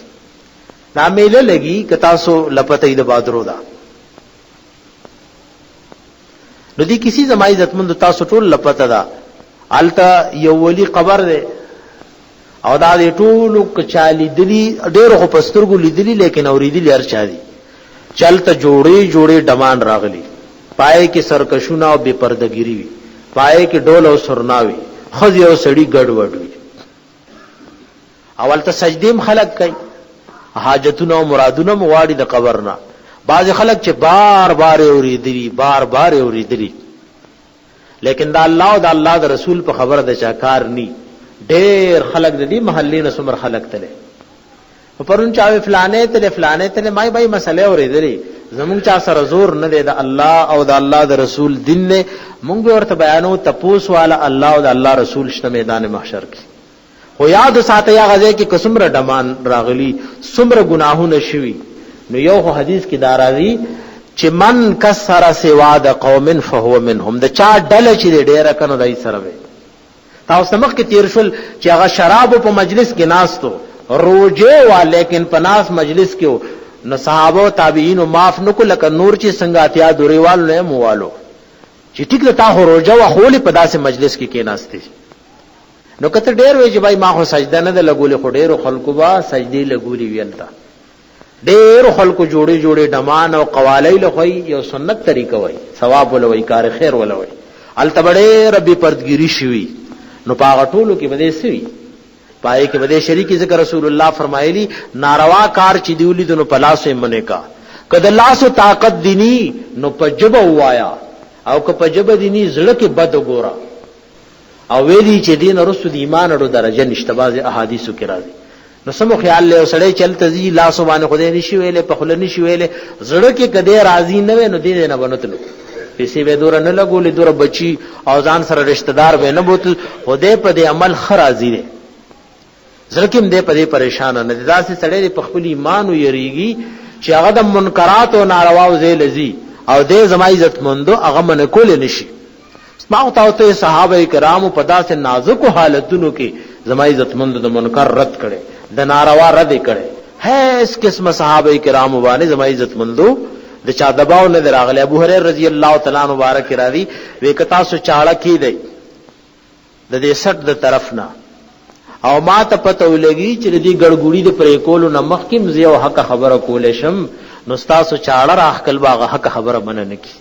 دا میله لګي ک تاسو لپته د بادرو دا نو دي کسی زما عزت مند تاسو ټول لپته دا الته یو ولی قبر ده او دا دې ټولو کچالي دلی ډېر خو پسترګو لیدلی لیکن اوریدلی هر چا دي چلته جوړې ډمان راغلی پای کې سرکشونه او بے پردګيري وي پای کې ډول او سرناوي خځې او سړی ګډوډ وي اول ته سجدیم خلق کوي حاجتونه او مرادونه مواړي د قبر نه. بعض خلک چې بار بار اوریدلی لیکن دا الله او دا الله د رسول په خبره د چاکار ني. ډېر خلک د دې محلې نه څومره خلک تله په پرون چا فلانه ته مای بای مسله اوریدلی زمونږ چا سره زور نه دی د الله او د الله د رسول دین نه مونږ ورته بیانو تپوس والا الله او د الله رسول شته میدان محشر کې خو یاد ساته یا غزه کې کسمره ډمان راغلی سمره گناهونه شوي نو یو حدیث کې دارازي چې من کسر سوا د قوم فهو منهم د چا ډله چې ډیره کنه دای سره وي تاسو مخ کې تیر شول چې هغه شراب په مجلس کې ناستو روجه وا لیکن پناس مجلس کې نو صحابه او تابعین معاف نکو لکه نور چې څنګه اتیا دوریوال نه موالو چې ټیک له تا روجه وا خولي په داسې مجلس کې ناستي نو کته ډیر وی چې بھائی ما خو سجده نه لګولې خو ډیر خلکو با سجدي لګولې ویلتا ډیر خلکو جوړي جوړي ډمان او قوالی له خوې یو سنت طریقه وای ثواب ولوي کار خیر ولوي التبړې ربي پردګيري شوي نو پاغه ټولو کې بده سوي پای کې بده شریکی ذکر رسول الله فرمایلی ناروا کار چې دیولې دنو پلاسه منه کا کله لاسو طاقت دینی نو پجب وایا او که پجب دینی زړه کې بد ګورا او ویلی چې دین رسول ایمان ورو درجه نشته باز احادیثو کې راځي نو سمو خیال له سړی چلته زی لا سبحانه خدای نشي ویلې په خله نشي ویلې زړه کې کده راضی نه وي نو دې نه بنوتلو پیسې به دور نه لګولې دور بچي او ځان سره رشتہ دار به نه بوتل خدای په دې عمل خرازي دي زړه کې دې په دې پریشان نه دي داسې سړی په خپل ایمان یریږي چې هغه د منکرات او نارواو زې لذي او دې زما عزت مندو هغه من کول نشي ما او ته صحابه کرامو په داسې نازک حالتونو کې زما عزت مند د منکر رد کړي د ناروا رد کړي ہے اس قسم صحابه کرامو باندې زما عزت مندو د چا دباو نه راغله ابو هريره رضی الله تعالی عنہ مبارک راضي وکتا سو چاړه کی دی د دې سټ د طرف نه او ما ته پته ولګي چې دې ګړګوړي د پرې کولو نه مخکې زیو حق خبره کولې شم نو تاسو چاړه راخ کل باغ حق خبره مننه کی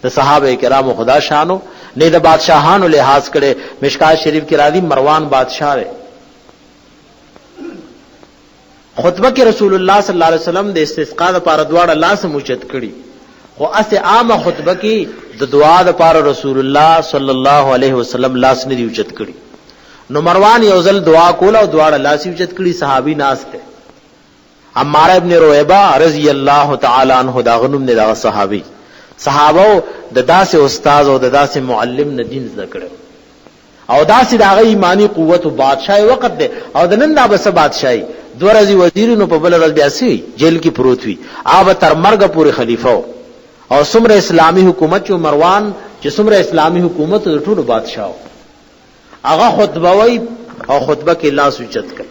د صحابه کرامو خدا شانو نه د بادشاہانو لحاظ کړي مشکات شریف کې راځي مروان بادشاہ ہے خطبه کې رسول الله صلی الله علیه وسلم د استسقاء لپاره دعا الله سره موچت کړي خو اسه عامه خطبه کې د دعا لپاره رسول الله صلی الله علیه وسلم لاس نه دی اوچت کړي نو مروان یو ځل دعا کول او دعا الله سره اوچت کړي صحابي ناس ته عمار ابن رویبہ رضی الله تعالی عنہ دا غنوم نه دا صحابي صحابه د داسې استاد او د داسې معلم نه دین زده کړو او داسې د هغه ایمانی قوت او بادشاہي وخت ده او د نن دا بس بادشاہي دوه ورځې وزیر نو په بل ورځ بیا سي جیل کې پروت وي آب تر مرګ پورې خلیفہ او څومره اسلامی حکومت چې مروان چې څومره اسلامی حکومت د ټولو بادشاہ هغه خطبه وای او خطبه کې لاس اوچت کړ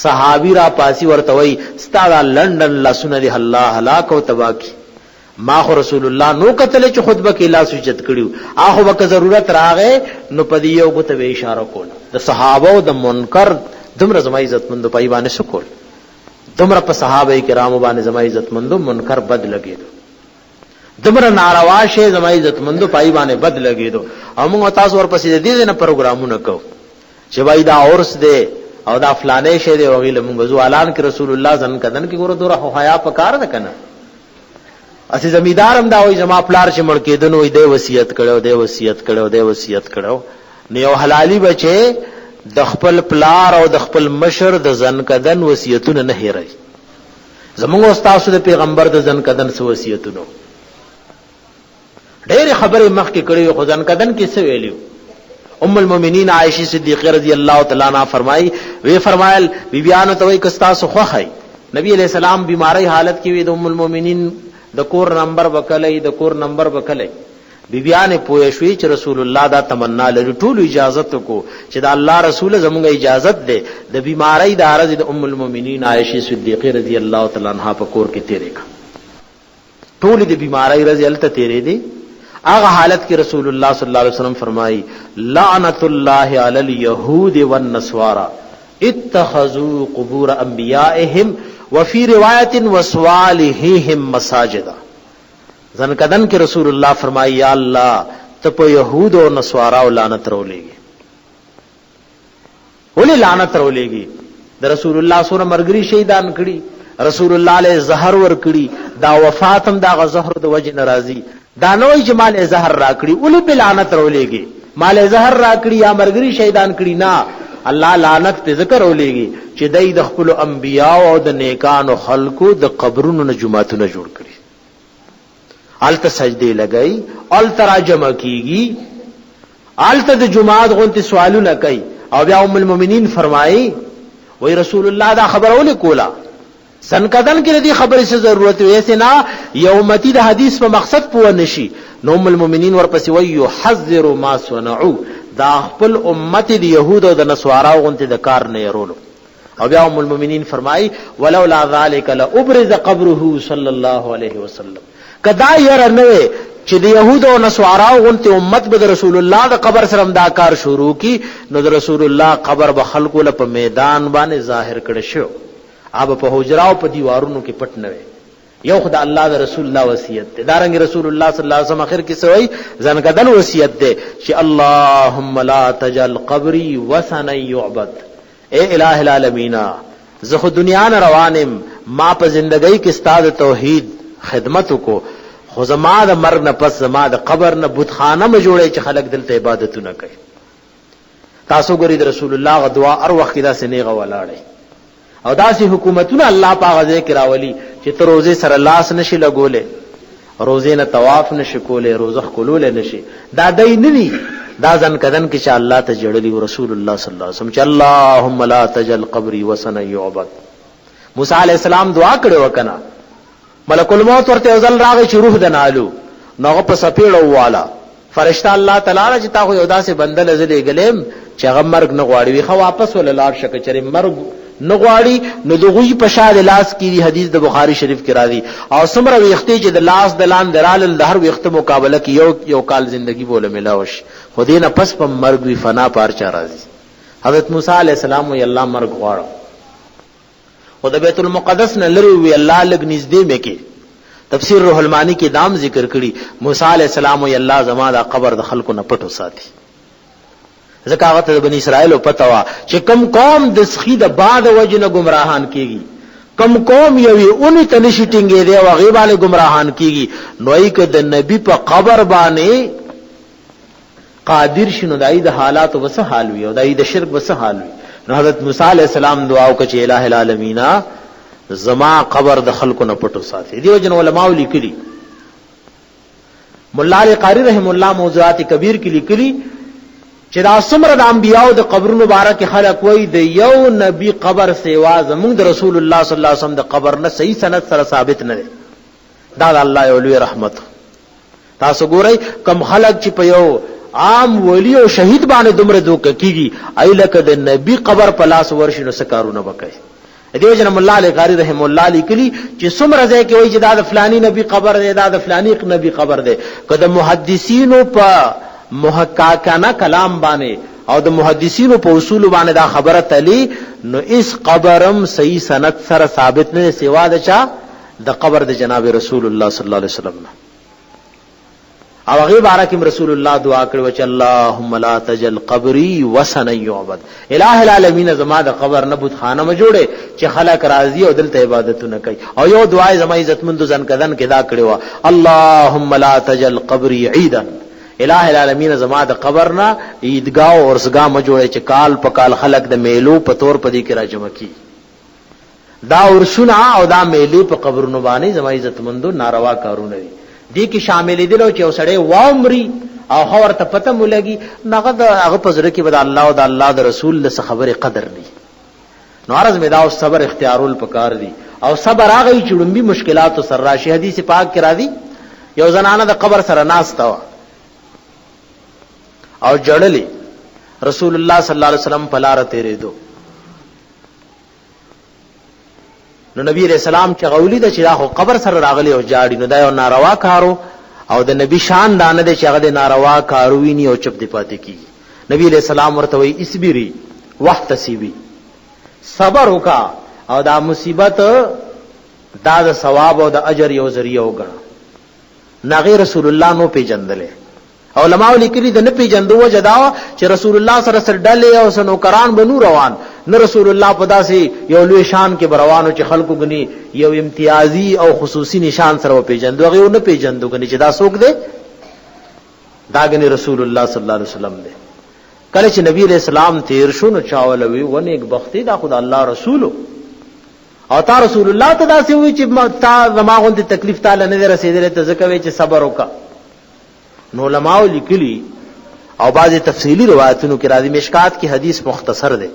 صحابي را پاسی ورته وای ستاره لندن لاسونه دی الله هلاک او تباکی ما خو رسول الله نو کتل چې خطبه کې لاس اوچت کړیو هغه وکه ضرورت راغې نو پدې یو غته به اشاره کول د صحابه او د منکر دمر زما عزت مند پای باندې شکر دمر په صحابه کرامو باندې زما عزت مند منکر بد لګیدو دمر ناروا شی زما عزت مند پای باندې بد لګیدو او موږ تاسو ورپسې دې نه پروګرامونه کو چې وای دا اورس دې او دا فلانه شی دې وغیله موږ زو اعلان کې رسول الله ځن کدن کې ګوره دوره حیا پکار نه کنه اسی زمیدارم دا وای زما پلار چې مړ کېدنو دې وصیت کړو دې وصیت کړو دې وصیت کړو نو حلالي بچي د خپل پلار او د خپل مشر د ځن کدن وصیتونه نه هېري زموږ استاد د پیغمبر د ځن کدن سو وصیتونه ډېر خبرې مخ کې کړې خو ځن کدن کې څه ویلو ام المؤمنین عائشہ صدیقہ رضی الله تعالی عنها فرمایي وی فرمایل بیبیانو ته وای کستا سو خوخای نبی علیہ السلام بیماری حالت کې وی د ام المؤمنین د کور نمبر وکړلې د کور نمبر وکړلې بیبیانه پوه شوې چې رسول الله دا تمنا لري ټول اجازه کو چې دا الله رسول زموږ اجازه ده د بیماری د عارض د ام المؤمنین عائشہ صدیقہ رضی الله تعالی عنها په کور کې تیرې کا ټول د بیماری رضی الله ته تیرې دي هغه حالت کې رسول الله صلی الله علیه وسلم فرمایي لعنت الله علی اليهود والنصارى اتخذوا قبور انبیائهم وفي روایت وصالحهم مساجد ځن کدن کې رسول الله فرمایي یا الله ته په يهود او نصارا او لعنت رولېږي ولې لعنت رولېږي د رسول الله سره مرګري شهیدان کړي رسول الله علیه زهر ور کړي دا وفاتم دا زهر د وجه ناراضي دا نوې جمال زهر را کړي ولې په لعنت رولېږي مال زهر را کړي یا مرګري شهیدان کړي نه الله لعنت په ذکر ولېږي چې دای د خپل انبیاء او د نیکانو خلقو د قبرونو نه جمعهونه جوړ کړي آلته سجدي لګي آلته راجمع کیږي آلته د جمعات غونتی سوالونه کوي او بیا ام المؤمنین فرمایي وای رسول الله دا خبر اول کولا سنکدن کې دې خبرې څه ضرورت وي سنا یومتی د حدیث په مقصد پوه نشي. نو ام المؤمنین ورپسې وای یحذر ما صنعوا دا خپل امت د يهود او د نصاراو غونته د کار نه يرولو. او بیا ام المؤمنین فرمایي ولولا ذلك لابرز قبره صلی الله علیه وسلم کدا ير نه چې د يهود او نصاراو غونته امت به رسول الله د قبر سره دا کار شروع کی نو د رسول الله قبر به خلکو له په میدان باندې ظاهر کړي شو اب په حجراو په دیوارونو کې پټ نه وي. یو خدای الله د رسول الله وصیت ده دارنګ رسول الله صلی الله علیه وسلم اخر کې سوئی ځنګدن وصیت ده چې اللهم لا تجعل قبري وثنا يعبد. اے الہ العالمین زه خو دنیا نه روانم ما په زندګۍ کې ستاد توحید خدمت کو خو زما د مرګ نه پس زما د قبر نه بتخانه م جوړي چې خلک دلته عبادتونه کوي. تاسو ګورئ د رسول الله غ دعا ار وخت دا سنېغه ولاړی او داسې حکومتونه الله پاک ځای کې راولي چې ته روزه سره لاس نشي لګولې روزه نه طواف نشي کولې روزه کولول نشي دا دای نوي دا ځن کدن کې چې الله ته جړلی رسول الله صلی الله علیه وسلم چې اللهم لا تجعل قبري وثنا يعبد. موسی علیہ السلام دعا کړې وکنا ملک الموت ورته ځل راغی چې روح د نالو نوغه په سپېړو والا فرشتہ الله تعالی چې تا خو یو داسې بندل زلې غلم چې هغه مرګ نه غواړي وي خو واپس ول لاړ شکه چې مرګ نه غواړي نو دغوی په شاد لاس کې حدیث د بخاری شریف کې راځي او سمره وختي چې د لاس د لان درال د هر وخت مقابله کې یو کال زندگی بوله ملاوش خو دې نه پس په مرګ وی فنا پار چا راځي. حضرت موسی علیہ السلام وی الله مرګ غواړو او د بیت المقدس نه لری وی الله لګ نږدې مې کې تفسیر روح المانی کې دام ذکر کړي موسی علیہ السلام وی الله زما د قبر د خلکو نه پټو ساتي. زکاوت د بنی اسرائیل او پتاوا چې کم قوم د سخی د بعد وجنه گمراهان کیږي کم قوم یوي اونې تنشي ټینګې دی او غیباله گمراهان کیږي نوې ک د نبی په قبر باندې قادر شنو دای د حالات وسه حال وي او دای د شرک وسه حال وي. نو حضرت موسی علیہ السلام دعا وکړه چې الہ العالمین زما قبر د خلکو نه پټو ساتي. دیو جن علماء لیکلي مولا علی قاری رحم الله موضوعات کبیر کې لیکلي چې دا څومره د انبیانو د قبرونو مبارک خلق وای د یو نبی قبر سیوا زموږ د رسول الله صلی الله علیه وسلم د قبر نه صحیح سند سره ثابت نه دی. دا د الله یو لوی رحمت. تاسو ګورئ کم خلق چې په یو عام ولی او شهید باندې دومره دوک کیږي ایلکه د نبی قبر په لاس ورشي نو سکارونه وکړي. دیو جن مولا علی قاری رحم الله لیکلی چې څومره ځای کې وای چې دا د فلانی نبی قبر دی دا د فلانی نبی قبر دی کله محدثینو په محققانه کلام باندې او د محدثینو په اصول باندې دا خبره تلی نو اس قبرم صحیح سند سره ثابت نه سیوا د چا د قبر د جناب رسول الله صلی الله علیه وسلم. او هغه بارکه رسول الله دعا کړو چې اللهم لا تجعل قبري وثنا يعبد. الہ العالمین زما د قبر نه بت خانه ما جوړه چې خلق راضي او دلته عبادتونه کوي. او یو دعا زما عزتمند ځن کدن کې دا کړو اللهم لا تجعل قبري عيدا. الہ العالمین زما د قبر نه عیدگاه او ورسګاه ما جوړه چې کال په کال خلق د میلو په تور پدې کې را جمع کی. دا ورسونه او دا میلو په قبرونو باندې زما عزتمندو ناروا کارونه دي. دې کې شامل دي چې وسړې وامري او خبر ته پته مولګي نغد هغه پزره کې بد الله او د الله د رسول له خبره قدر نه. نو عرض مې دا او صبر اختیارول پکار دي او صبر هغه چړمبي مشکلات سره راشي. حدیث پاک کې راځي یو زنانه د قبر سره ناستا او جړلې رسول الله صلی الله علیه وسلم په لار تیرې دو نو نبی رسول الله چې غولی د چې دا قبر سره راغلی او جاړي نو دا یو ناروا کارو او د نبی شان دانه د چې هغه د ناروا کارو ویني او چپ دی پاتې کی. نبی رسول الله ورته وی اسبری واحتسبی صبر وکا او دا مصیبت دا د ثواب او د اجر یو ذریعہ وګڼه. نغی رسول الله نو پیجندله علماء لیکلي د نه پیجندو وجه دا چې رسول الله سره سره ډلې او سنو کران بنو روان نه رسول الله په داسې یو لوی شان کې بروانو چې خلکو غني یو امتیازي او خصوصي نشان سره پیجندو هغه نه پیجندو غني چې دا څوک دی دا غني رسول الله صلی الله علیه وسلم دی. کله چې نبی رسول الله تیر شو نو چاولوي ونه یک بختی دا خدای الله رسولو او تا رسول الله ته داسې وی چې تا زماغون ته تکلیف تعالی نه رسیدلې ته ځکه وی چې صبر وکا. نو علماء لیکلي او بعض تفصیلی روایتونو کې راځي. مشکات کې حدیث مختصر ده،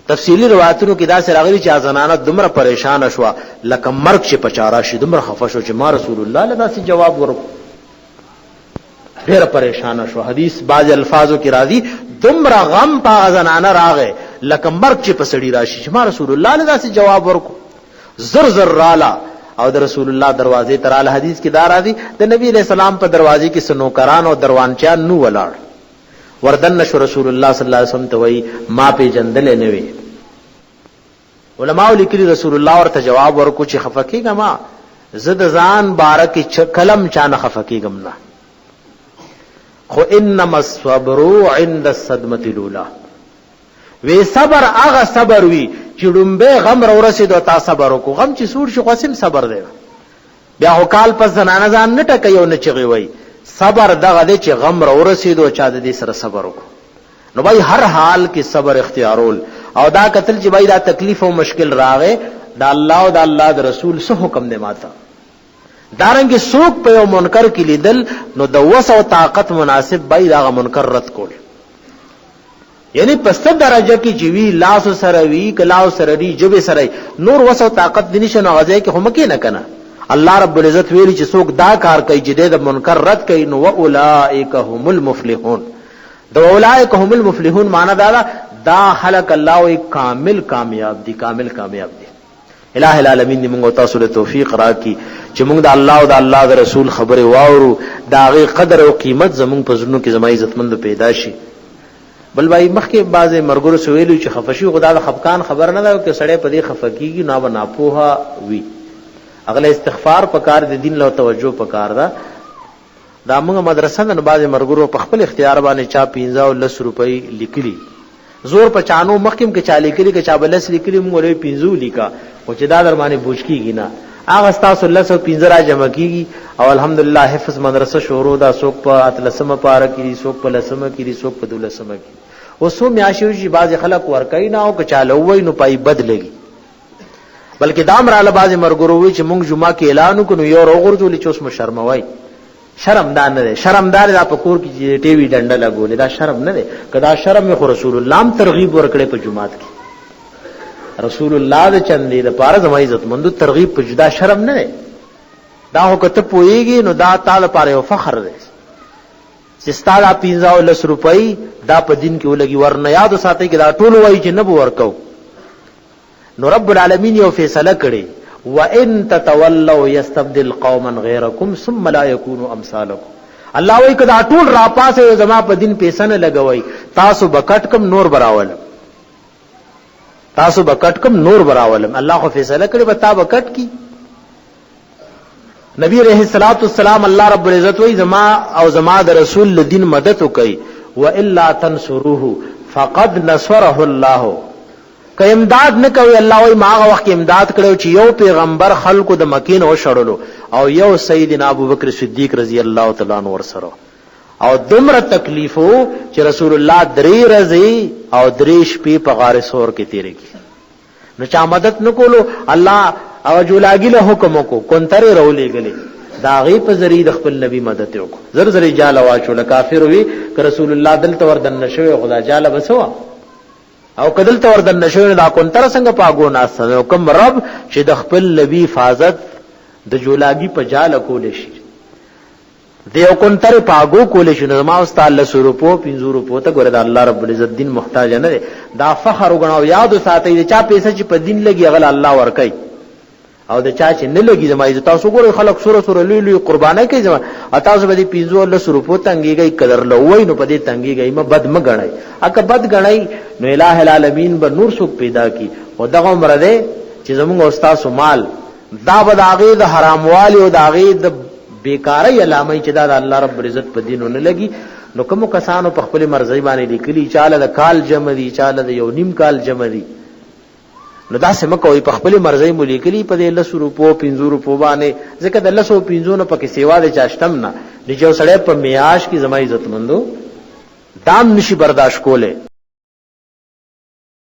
تفصیلی روایتونو کې دا سره راغلي چې زنانه دومره پریشان شوه لکه مرګ چې پچاره شي، دومره خفه شو چې ما رسول الله له داسې جواب ورکړ، ډېر پریشان شو. حدیث بعض الفاظو کې راځي دومره غم په زنانه راغی لکه مرګ چې په سړی راشي چې ما رسول الله له داسې جواب ورکړ. زر زر رالا او د رسول الله دروازې تراله. حدیث کې دا راځي د نبی علیہ السلام په دروازې کې سنوکران او دروانچیان نو ولاړ. وردن نشو رسول الله صلی الله علیه وسلم ته وای ما په جندل نه وی. علماء لیکلي رسول الله ورته جواب ورکو چې خفقېګه ما زد ځان بارک کلم چانه خفقېګم نه، خو انما الصبر عند الصدمه الاولى. وی صبر هغه صبر وی چې ډومبه غم را ورسېد او تا صبر وکړو. غم چې سور شي قسم صبر دی. بیا هو کال پس زنانه ځان نه ټکې او نه چغي وای. صبر دغه دی چې غم را ورسېد او چا د دې سره صبر وکړو. نو بھائی هر حال کې صبر اختیارول او دا قتل چې بھائی دا تکلیف او مشکل راغې دا الله او دا الله د رسول څه حکم دی ماته. دارنګه سوق په یو منکر کې لیدل نو د وس او طاقت مناسب بھائی دا منکر رد کول. یعنی پس درجه کې چې وی لاس سره وی کلاو سره دی جبه سره نور وس او طاقت دي نشه نغځي کې هم کې نه کنه. الله رب العزت ویلي چې څوک دا کار کوي چې د منکر رد کوي نو اولئک هم المفلحون. د اولئک هم المفلحون معنی دا خلق الله او کامل کامیاب دي، کامل کامیاب دي. الہ العالمین دې موږ تاسو له توفیق راکړي چې موږ د الله او د الله د رسول خبره واورو، دا غي قدر او قیمت زموږ په زړونو کې زما عزتمند پیدا شي. بل بھائی مخکې بعضې مرګرو سویلو چې خفشي خدا د خفقان خبر نه ده او کې سړی په دې خفقېږي نو به ناپوهه وي. اغله استغفار پکار د دین له توجه پکار ده. دا موږ مدرسه د بعضې مرګرو په خپل اختیار باندې چا 15 او 10 روپۍ لیکلي زور په چانو مخکم کې چا لیکلي که چا بلس لیکلي موږ ورې 15 لیکا او چې دا در باندې بوج کېږي نه هغه ستاسو 15 را جمع کېږي او الحمدلله حفظ مدرسه شروع ده. څوک په 13مه پاره کې دي، څوک په 10مه کې دي، څوک په 12مه کې. اوسو میاشو چې بعضې خلک ورکوي نه او که چاله ووایي نو پای بد لګي. بلکې دا هم راله بعضې مرګرو وایي چې موږ جمعه کې اعلان وکړو نو یو راوغورځولي چې اوس مو شرموئ. شرم دا نه دی، شرم دا دا په کور کې چې ټیوي ډنډه لګولې دا شرم نه دی. که دا شرم خو رسول الله هم ترغیب ورکړی په جمعات کې. رسول الله د چندې دپاره زما عزتمندو ترغیب په جدا شرم نه دی. دا خو که ته پوهېږي نو دا تا لپاره یو فخر دی چې ستا دا 15 او 10 روپۍ دا په دین کې ولګي. ورنه یاد وساتئ چې دا ټول وایي چې نه به ورکو. نو رب العالمین یو فیصله کړې وَإِن تَتَوَلَّوْا يَسْتَبْدِلْ قَوْمًا غَيْرَكُمْ ثُمَّ لَا يَكُونُوا أَمْثَالَكُمْ. الله وایي که دا ټول راپاسې زما په دین پیسه نه لګوئ تاسو به کټ کم نور براولم، تاسو به کټ کم نور براولم. الله خو فیصله کړې به تا به کټ کی. نبی علیہ الصلوۃ والسلام الله رب العزت وایي زما او زما د رسول دین مدد وکړي وَإِلَّا تَنْصُرُوهُ فَقَدْ نَصَرَهُ اللَّهُ. که امداد نه کوي الله وایي ما هغه وخت امداد کړو چې یو پیغمبر خلکو د مکین او شړلو او یو سیدنا ابوبکر صدیق رضی الله تعالی عنہ ورسره او دومره تکلیفو چې رسول الله 3 ورځې او 3 شپې په غار ثور کې تیرې کړې. نو چا مدد نکولو الله او جولاګي له حکم کو کونتره رولې غلې دا غي په ذریعہ خپل نبی مدد وکړو. زر زر جاله واچو کافر وي که رسول الله دلته وردن نشوي خدا جاله بسوا او کدل ته وردن نشوي دا کونتره څنګه پاګو ناسه کوم رب چې د خپل نبی حفاظت د جولاګي په جاله کول شي دیو کونتره پاګو کول شي. نو ما استاد الله سروپو 50 روپو ته ګوره د الله رب العزت دین محتاج نه دی. دا فخر وګڼو یاد ساتي چا پیسې چې په دین لګي غل الله ورکي او د چا چې نه لګي زما عزت. تاسو ګوره خلک سوره لوی لوی قربانای کوي زما تاسو به 50 او 10 روپو تنګيږي قدر لوي نو په دې تنګيږي ما بد م غړای اګه بد غړای نو الہ العالمین به نور څوک پیدا کی او دغه عمر ده چې زموږ استاد مال دا بداغه د حرام والی او داغه د بیکاری علامه چې دا الله رب العزت په دینونه لګي. نو کوم کسانو په خپل مرزي باندې لیکلي چاله د کال جمع دي چاله د یو نیم کال جمع دي نو دا سم کوي په خپل مرزي ملیکلي په 10 روپو 50 روپو باندې ځکه د 150 نه پکې سیوا د چاشتم نه چې سړی په میاش کې زما عزت مندو دام نشي برداشت کوله.